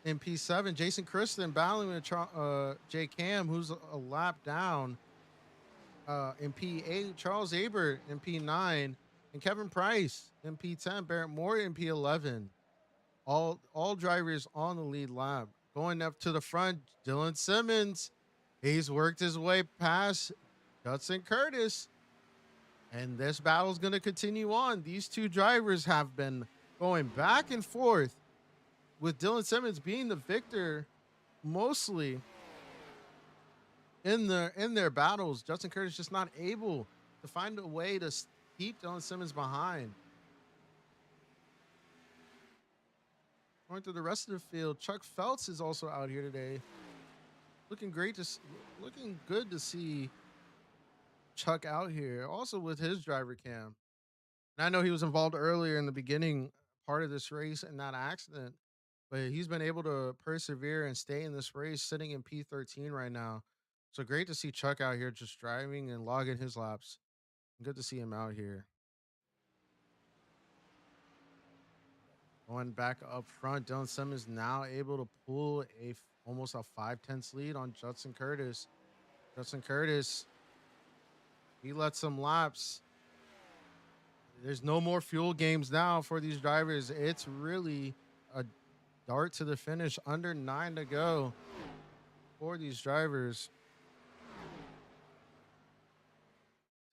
in P7. Jason Kristen battling with Jake Ham, who's a lap down in P8. Charles Aber in P9. And Kevin Price in P10, Barrett Moore in P11. All drivers on the lead lap. Going up to the front, Dylan Simmons. He's worked his way past Justin Curtis. And this battle's going to continue on. These two drivers have been going back and forth, with Dylan Simmons being the victor mostly in their battles. Justin Curtis just not able to find a way to keep Dylan Simmons behind. Going through the rest of the field, Chuck Feltz is also out here today. Looking good to see Chuck out here, also with his driver cam. And I know he was involved earlier in the beginning part of this race in that accident, but he's been able to persevere and stay in this race, sitting in P13 right now. So great to see Chuck out here just driving and logging his laps. Good to see him out here. Going back up front, Dylan Simmons now able to pull almost a 5/10 lead on Justin Curtis. Justin Curtis, he led some laps. There's no more fuel games now for these drivers. It's really a dart to the finish. Under 9 to go for these drivers.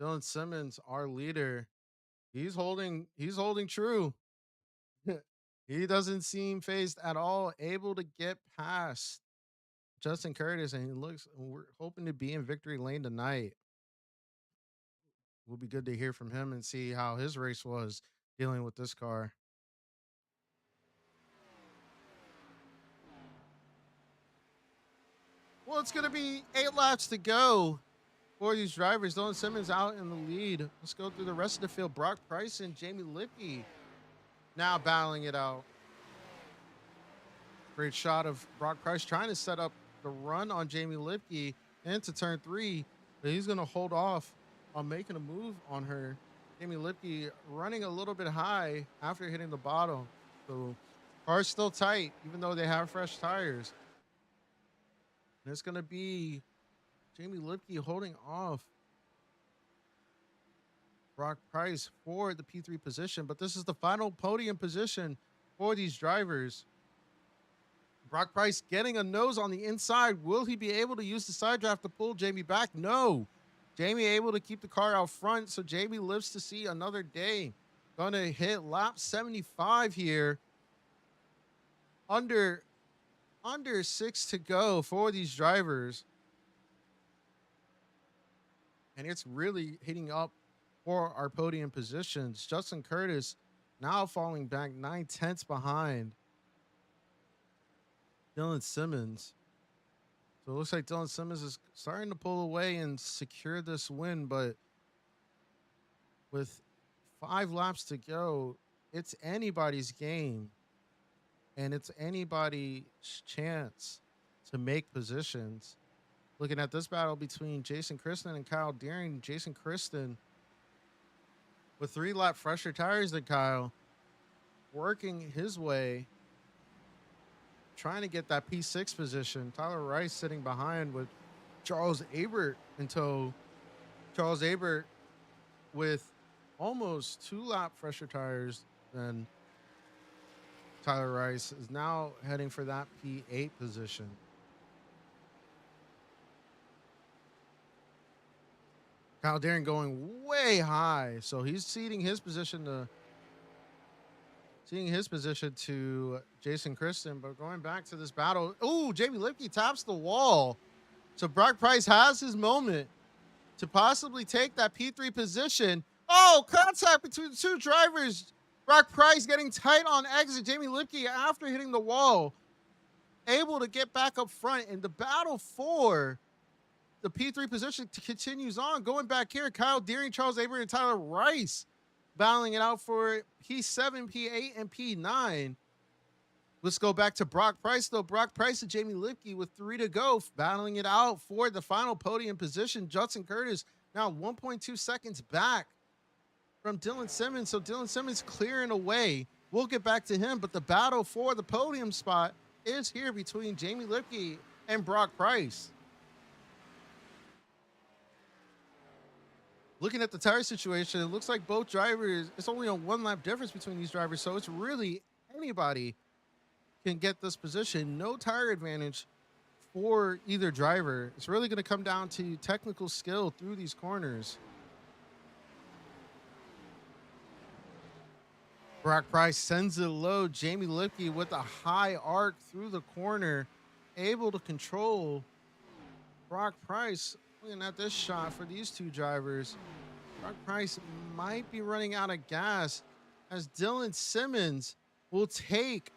Dylan Simmons, our leader, he's holding true. He doesn't seem phased at all, able to get past Justin Curtis, and we're hoping to be in victory lane tonight. Will be good to hear from him and see how his race was dealing with this car. Well, it's going to be 8 laps to go for these drivers. Dylan Simmons out in the lead. Let's go through the rest of the field. Brock Price and Jamie Lipke now battling it out. Great shot of Brock Price trying to set up the run on Jamie Lipke. into turn 3, but he's going to hold off on making a move on her. Jamie Lipke running a little bit high after hitting the bottom. So car's still tight, even though they have fresh tires. And it's going to be Jamie Lipke holding off Brock Price for the P3 position. But this is the final podium position for these drivers. Brock Price getting a nose on the inside. Will he be able to use the side draft to pull Jamie back? No. Jamie able to keep the car out front, so Jamie lives to see another day. Gonna hit lap 75 here. Under 6 to go for these drivers. And it's really heating up for our podium positions. Justin Curtis now falling back 9/10 behind Dylan Simmons. So it looks like Dylan Simmons is starting to pull away and secure this win, but with 5 laps to go, it's anybody's game. And it's anybody's chance to make positions. Looking at this battle between Jason Kristen and Kyle Deering. Jason Kristen with 3 lap fresher tires than Kyle, working his way, trying to get that P6 position. Tyler Rice sitting behind with Charles Abert in tow. Charles Abert with almost 2 lap fresher tires than Tyler Rice is now heading for that P8 position. Kyle Deering going way high, so he's ceding his position to Jason Kristen. But going back to this battle, ooh, Jamie Lipke taps the wall. So Brock Price has his moment to possibly take that P3 position. Oh, contact between the 2 drivers. Brock Price getting tight on exit. Jamie Lipke, after hitting the wall, able to get back up front. And the battle for the P3 position continues on. Going back here, Kyle Deering, Charles Abert, and Tyler Rice battling it out for P7, P8, and P9. Let's go back to Brock Price, though. Brock Price and Jamie Lipke with 3 to go, battling it out for the final podium position. Judson Curtis now 1.2 seconds back from Dylan Simmons. So Dylan Simmons clearing away. We'll get back to him, but the battle for the podium spot is here between Jamie Lipke and Brock Price. Looking at the tire situation, it looks like both drivers, it's only a 1 lap difference between these drivers, so it's really anybody can get this position. No tire advantage for either driver. It's really going to come down to technical skill through these corners. Brock Price sends it low. Jamie Lipke with a high arc through the corner, able to control Brock Price. Looking at this shot for these 2 drivers, Brock Price might be running out of gas as Dylan Simmons will take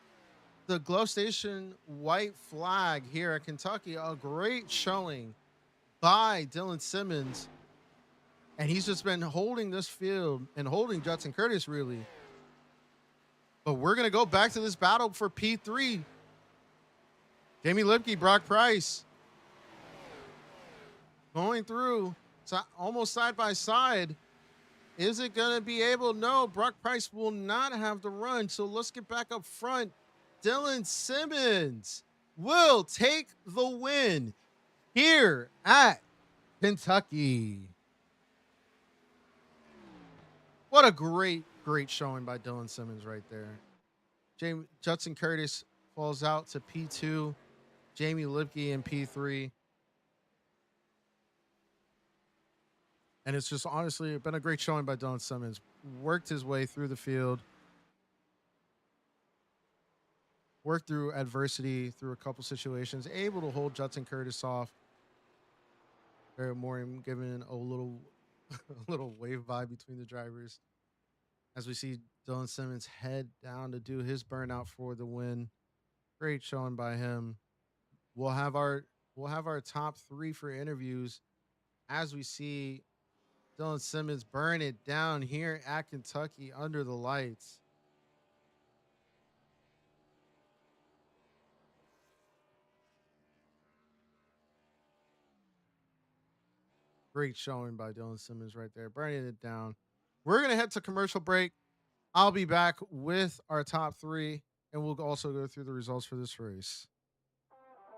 the Glow Station white flag here at Kentucky. A great showing by Dylan Simmons. And he's just been holding this field and holding Judson Curtis, really. But we're going to go back to this battle for P3. Jamie Lipke, Brock Price going through almost side by side. Is it going to be able? No, Brock Price will not have the run. So let's get back up front. Dylan Simmons will take the win here at Kentucky. What a great showing by Dylan Simmons right there. Judson Curtis falls out to P2. Jamie Lipke in P3. And it's just honestly been a great showing by Dylan Simmons. Worked his way through the field. Worked through adversity, through a couple situations. Able to hold Judson Curtis off. Very more giving a little wave vibe between the drivers. As we see Dylan Simmons head down to do his burnout for the win. Great showing by him. We'll have our top 3 for interviews as we see Dylan Simmons burn it down here at Kentucky under the lights. Great showing by Dylan Simmons right there, burning it down. We're going to head to commercial break. I'll be back with our top three, and we'll also go through the results for this race.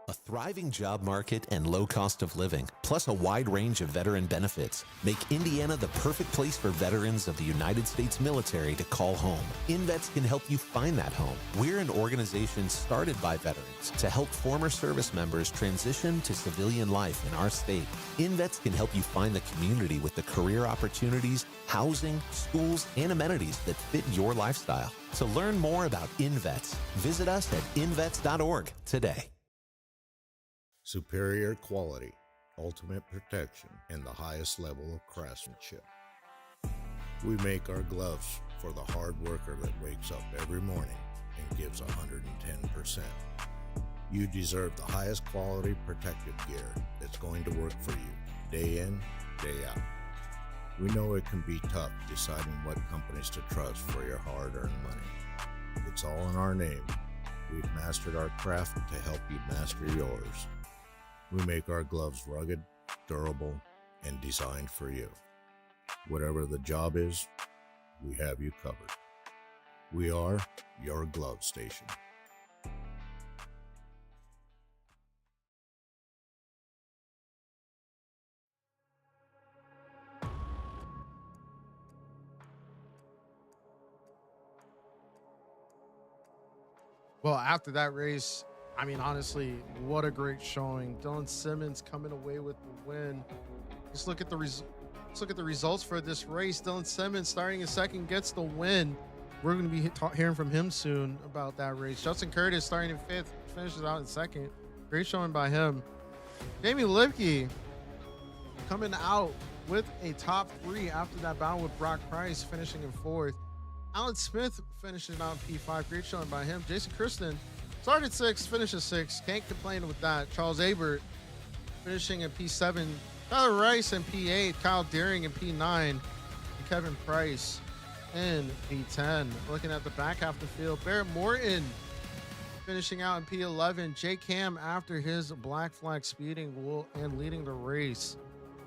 A thriving job market and low cost of living, plus a wide range of veteran benefits, make Indiana the perfect place for veterans of the United States military to call home. INVETS can help you find that home. We're an organization started by veterans to help former service members transition to civilian life in our state. INVETS can help you find the community with the career opportunities, housing, schools, and amenities that fit your lifestyle. To learn more about INVETS, visit us at invets.org today. Superior quality, ultimate protection, and the highest level of craftsmanship. We make our gloves for the hard worker that wakes up every morning and gives 110%. You deserve the highest quality protective gear that's going to work for you, day in, day out. We know it can be tough deciding what companies to trust for your hard-earned money. It's all in our name. We've mastered our craft to help you master yours. We make our gloves rugged, durable, and designed for you. Whatever the job is, we have you covered. We are your glove station. Well, after that race, I mean, honestly, what a great showing. Dylan Simmons coming away with the win. Let's look at the results for this race. Dylan Simmons starting in second gets the win. We're going to be hearing from him soon about that race. Justin Curtis starting in fifth, finishes out in second. Great showing by him. Jamie Lipke coming out with a top three after that battle with Brock Price, finishing in fourth. Alan Smith finishing out in P5. Great showing by him. Jason Kristen started sixth, finishes sixth. Can't complain with that. Charles Abert finishing in P7. Tyler Rice in P8. Kyle Deering in P9. And Kevin Price in P10. Looking at the back half of the field, Barrett Morton finishing out in P11. Jake Ham, after his black flag speeding and leading the race,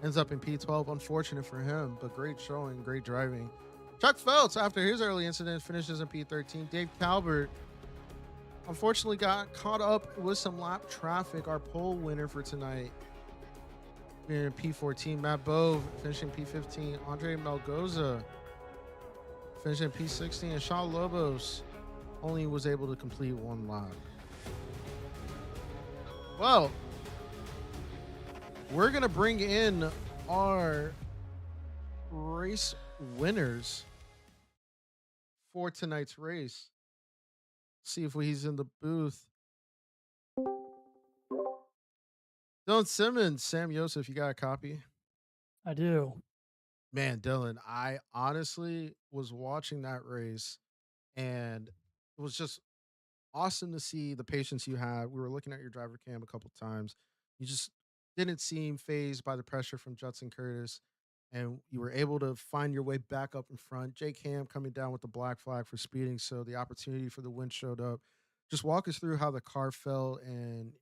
ends up in P12. Unfortunate for him, but great showing, great driving. Chuck Phelps, after his early incident, finishes in P13. Dave Calvert unfortunately got caught up with some lap traffic. Our pole winner for tonight in P14. Matt Bove finishing P15. Andre Melgoza finishing P16. And Shaw Lobos only was able to complete one lap. Well, we're going to bring in our race winners for tonight's race. See if he's in the booth. Dylan Simmons, Sam Yosef, you got a copy? I do. Man, Dylan, I honestly was watching that race and it was just awesome to see the patience you had. We were looking at your driver cam a couple times. You just didn't seem phased by the pressure from Judson Curtis, and you were able to find your way back up in front. Jake Ham coming down with the black flag for speeding, so the opportunity for the win showed up. Just walk us through how the car felt and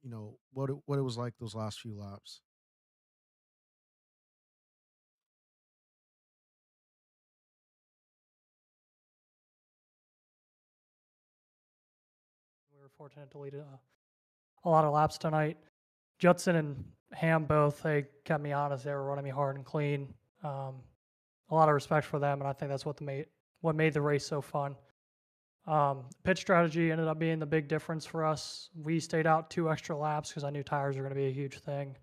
what it was like those last few laps. We were fortunate to lead a lot of laps tonight. Judson and Ham both, they kept me honest. They were running me hard and clean. A lot of respect for them, and I think that's what made the race so fun. Pitch strategy ended up being the big difference for us. We stayed out 2 extra laps because I knew tires were going to be a huge thing,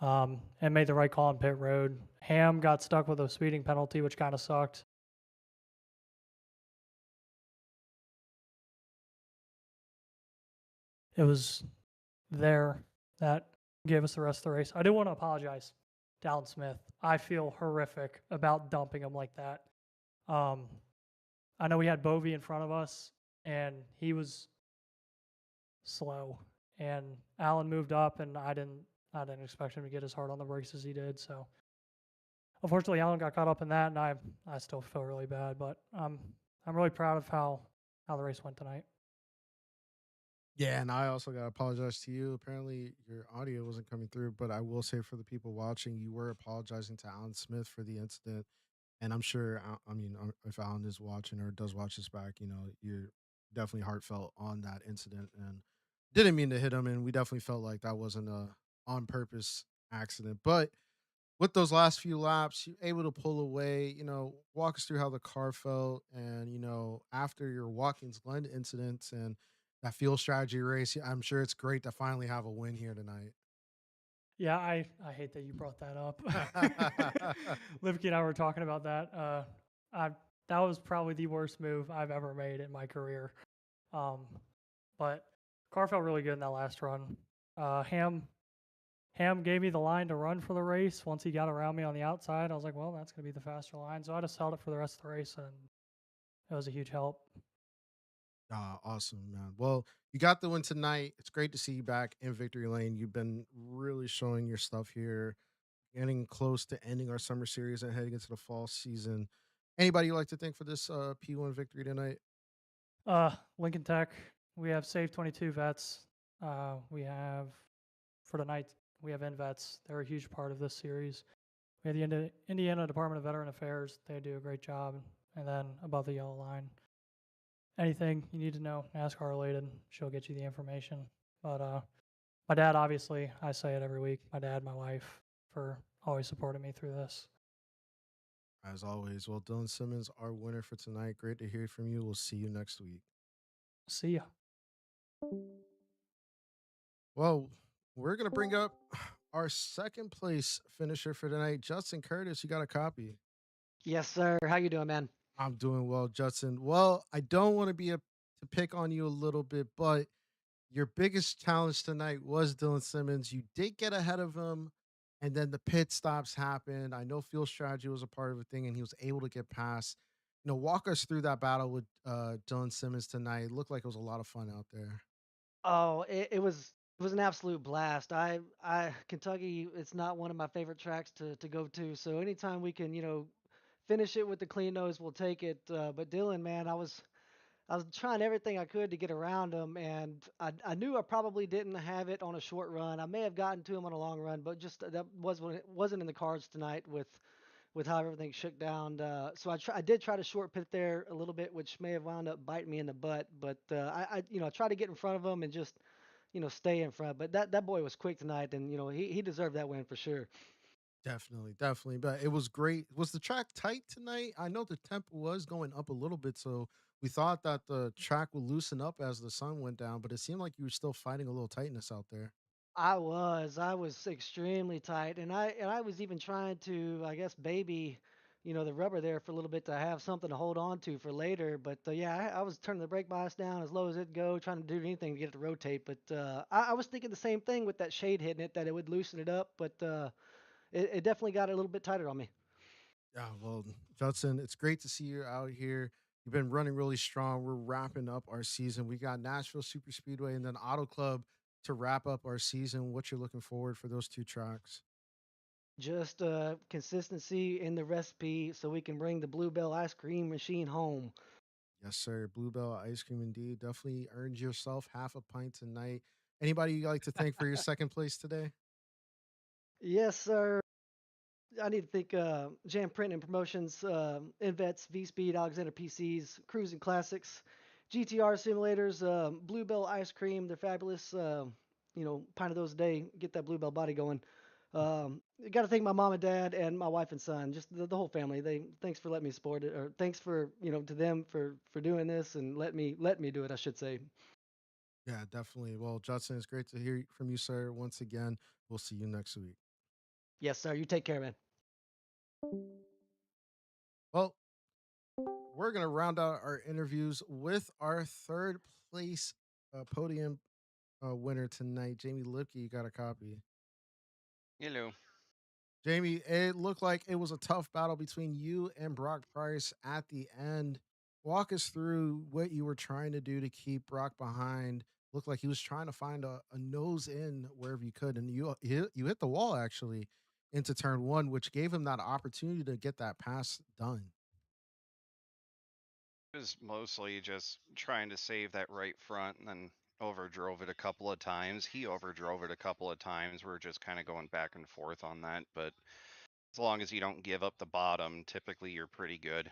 and made the right call on pit road. Ham got stuck with a speeding penalty, which kind of sucked. It was there that gave us the rest of the race. I do want to apologize to Alan Smith. I feel horrific about dumping him like that. I know we had Bovey in front of us, and he was slow. And Alan moved up, and I didn't expect him to get as hard on the brakes as he did. So, unfortunately, Alan got caught up in that, and I still feel really bad. But I'm really proud of how the race went tonight. Yeah, and I also gotta apologize to you. Apparently, your audio wasn't coming through, but I will say for the people watching, you were apologizing to Alan Smith for the incident, and I'm sure. I mean, if Alan is watching or does watch this back, you're definitely heartfelt on that incident, and didn't mean to hit him, and we definitely felt like that wasn't a on purpose accident, but with those last few laps, you're able to pull away, walk us through how the car felt. And, after your Watkins Glen incident and that fuel strategy race, I'm sure it's great to finally have a win here tonight. Yeah, I hate that you brought that up. Livky and I were talking about that. I that was probably the worst move I've ever made in my career. Um, but car felt really good in that last run. Ham gave me the line to run for the race. Once he got around me on the outside, I was like, well, that's going to be the faster line. So I just held it for the rest of the race, and it was a huge help. Awesome, man. Well, you got the win tonight. It's great to see you back in victory lane. You've been really showing your stuff here, getting close to ending our summer series and heading into the fall season. Anybody you like to thank for this P1 victory tonight? Lincoln Tech, we have Save 22 vets. We have, for tonight, we have INVETS. They're a huge part of this series. We have the Indiana Department of Veteran Affairs. They do a great job. And then above the yellow line, anything you need to know, NASCAR related, she'll get you the information. But my dad, obviously, I say it every week. My dad, my wife, for always supporting me through this. As always, well, Dylan Simmons, our winner for tonight. Great to hear from you. We'll see you next week. See ya. Well, we're going to bring up our second place finisher for tonight. Justin Curtis, you got a copy. Yes, sir. How you doing, man? I'm doing well, Justin. Well, I don't want to to pick on you a little bit, but your biggest challenge tonight was Dylan Simmons. You did get ahead of him, and then the pit stops happened. I know field strategy was a part of the thing, and he was able to get past. Walk us through that battle with Dylan Simmons tonight. It looked like it was a lot of fun out there. Oh, it was an absolute blast. I Kentucky, it's not one of my favorite tracks to go to. So anytime we can, finish it with the clean nose, we'll take it. But Dylan, man, I was trying everything I could to get around him, and I knew I probably didn't have it on a short run. I may have gotten to him on a long run, but just that wasn't in the cards tonight with how everything shook down. So I did try to short pit there a little bit, which may have wound up biting me in the butt. But I tried to get in front of him and just stay in front. But that boy was quick tonight, and he deserved that win for sure. Definitely, definitely. But it was great. Was the track tight tonight? I know the tempo was going up a little bit, so we thought that the track would loosen up as the sun went down, but it seemed like you were still fighting a little tightness out there. I was extremely tight, and I was even trying to, I guess, baby, the rubber there for a little bit to have something to hold on to for later. But yeah, I was turning the brake bias down as low as it'd go, trying to do anything to get it to rotate. But I was thinking the same thing with that shade hitting it, that it would loosen it up. But it definitely got a little bit tighter on me. Yeah, well, Judson, it's great to see you out here. You've been running really strong. We're wrapping up our season. We got Nashville Super Speedway and then Auto Club to wrap up our season. What you're looking forward for those two tracks? Just consistency in the recipe so we can bring the Bluebell ice cream machine home. Yes, sir. Bluebell Ice Cream indeed. Definitely earned yourself half a pint tonight. Anybody you like to thank for your second place today? Yes, sir. I need to think Jam Print and Promotions, InVets, V Speed, Alexander PCs, Cruising Classics, GTR Simulators, Bluebell Ice Cream. They're fabulous. Pint of those a day. Get that Bluebell body going. Got to thank my mom and dad and my wife and son, just the whole family. Thanks for letting me support it, or thanks for to them for doing this and let me do it, I should say. Yeah, definitely. Well, Judson, it's great to hear from you, sir. Once again, we'll see you next week. Yes, sir. You take care, man. Well, we're going to round out our interviews with our third place podium winner tonight. Jamie Lipke, you got a copy. Hello. Jamie, it looked like it was a tough battle between you and Brock Price at the end. Walk us through what you were trying to do to keep Brock behind. Looked like he was trying to find a nose in wherever you could, and you hit the wall actually into turn one, which gave him that opportunity to get that pass done. It was mostly just trying to save that right front and then overdrove it a couple of times. He overdrove it a couple of times. We're just kind of going back and forth on that. But as long as you don't give up the bottom, typically you're pretty good.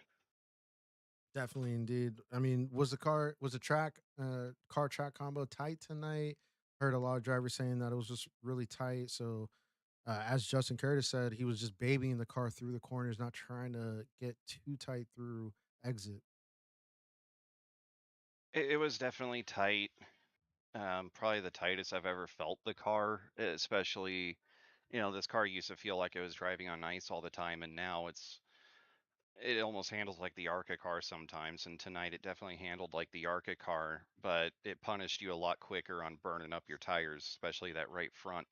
Definitely, indeed. I mean, was the car track combo tight tonight? Heard a lot of drivers saying that it was just really tight. So, as Justin Curtis said, he was just babying the car through the corners, not trying to get too tight through exit. It was definitely tight. Probably the tightest I've ever felt the car, especially, this car used to feel like it was driving on ice all the time, and now it almost handles like the ARCA car sometimes. And tonight it definitely handled like the ARCA car, but it punished you a lot quicker on burning up your tires, especially that right front.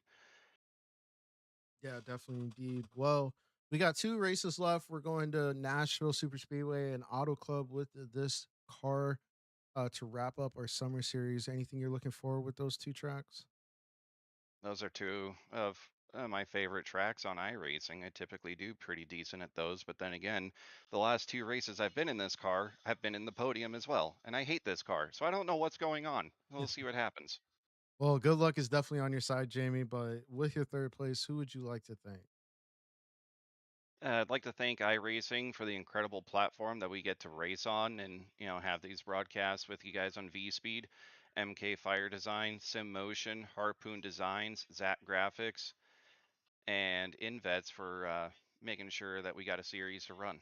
Yeah, definitely, indeed. Well, we got 2 races left. We're going to Nashville Super Speedway and Auto Club with this car to wrap up our summer series. Anything you're looking for with those 2 tracks? Those are two of my favorite tracks on iRacing. I typically do pretty decent at those, but then again, the last 2 races I've been in this car have been in the podium as well, and I hate this car, so I don't know what's going on. We'll see what happens. Well, good luck is definitely on your side, Jamie. But with your 3rd place, who would you like to thank? I'd like to thank iRacing for the incredible platform that we get to race on and, have these broadcasts with you guys on VSpeed, MK Fire Design, Sim Motion, Harpoon Designs, Zap Graphics, and INVETS for making sure that we got a series to run.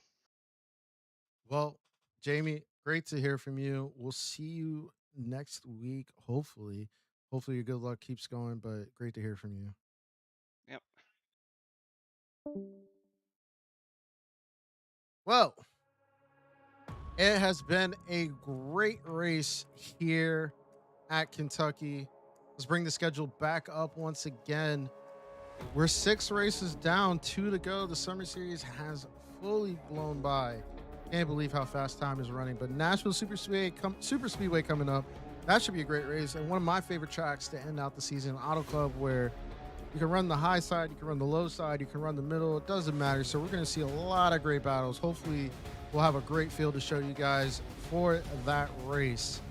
Well, Jamie, great to hear from you. We'll see you next week, hopefully. Hopefully your good luck keeps going, but great to hear from you. Yep. Well, it has been a great race here at Kentucky. Let's bring the schedule back up once again. We're 6 races down, 2 to go. The summer series has fully blown by. Can't believe how fast time is running. But Nashville Super Speedway coming up. That should be a great race. And one of my favorite tracks to end out the season, Auto Club, where you can run the high side, you can run the low side, you can run the middle. It doesn't matter. So we're going to see a lot of great battles. Hopefully, we'll have a great field to show you guys for that race.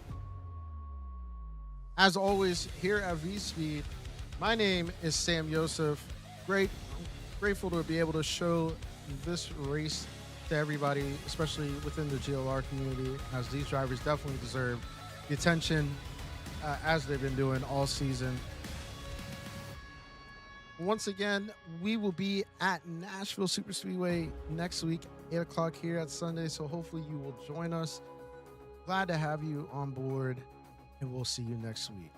As always, here at V-Speed, my name is Sam Yosef. Grateful to be able to show this race to everybody, especially within the GLR community, as these drivers definitely deserve the attention as they've been doing all season. Once again, we will be at Nashville Super Speedway next week, 8 o'clock here at Sunday. So hopefully you will join us. Glad to have you on board, and we'll see you next week.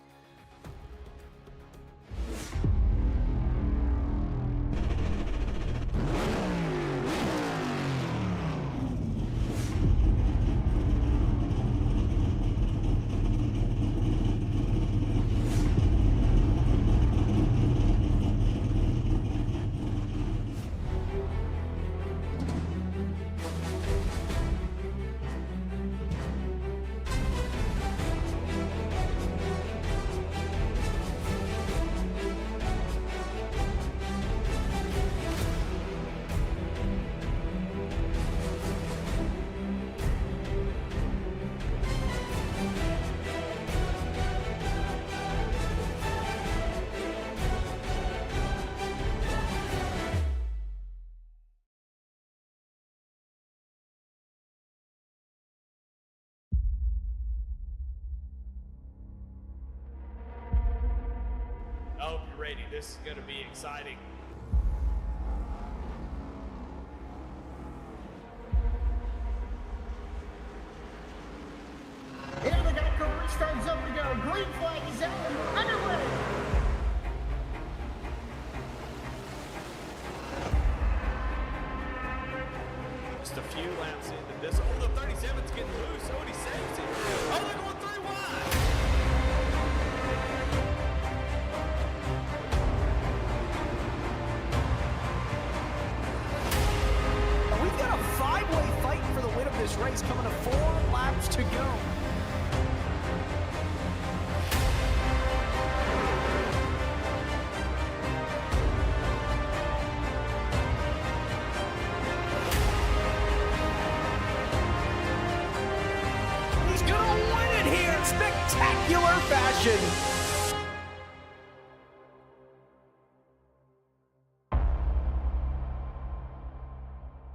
I hope you're ready. This is going to be exciting. Here we got car restarts up to go. Green flag is out and we're underway. Just a few laps into this. Oh, the 37's getting loose. Oh, and he saves it. Oh, they're going 3 wide. We've got a 5-way fight for the win of this race coming to 4 laps to go. He's gonna win it here in spectacular fashion. question.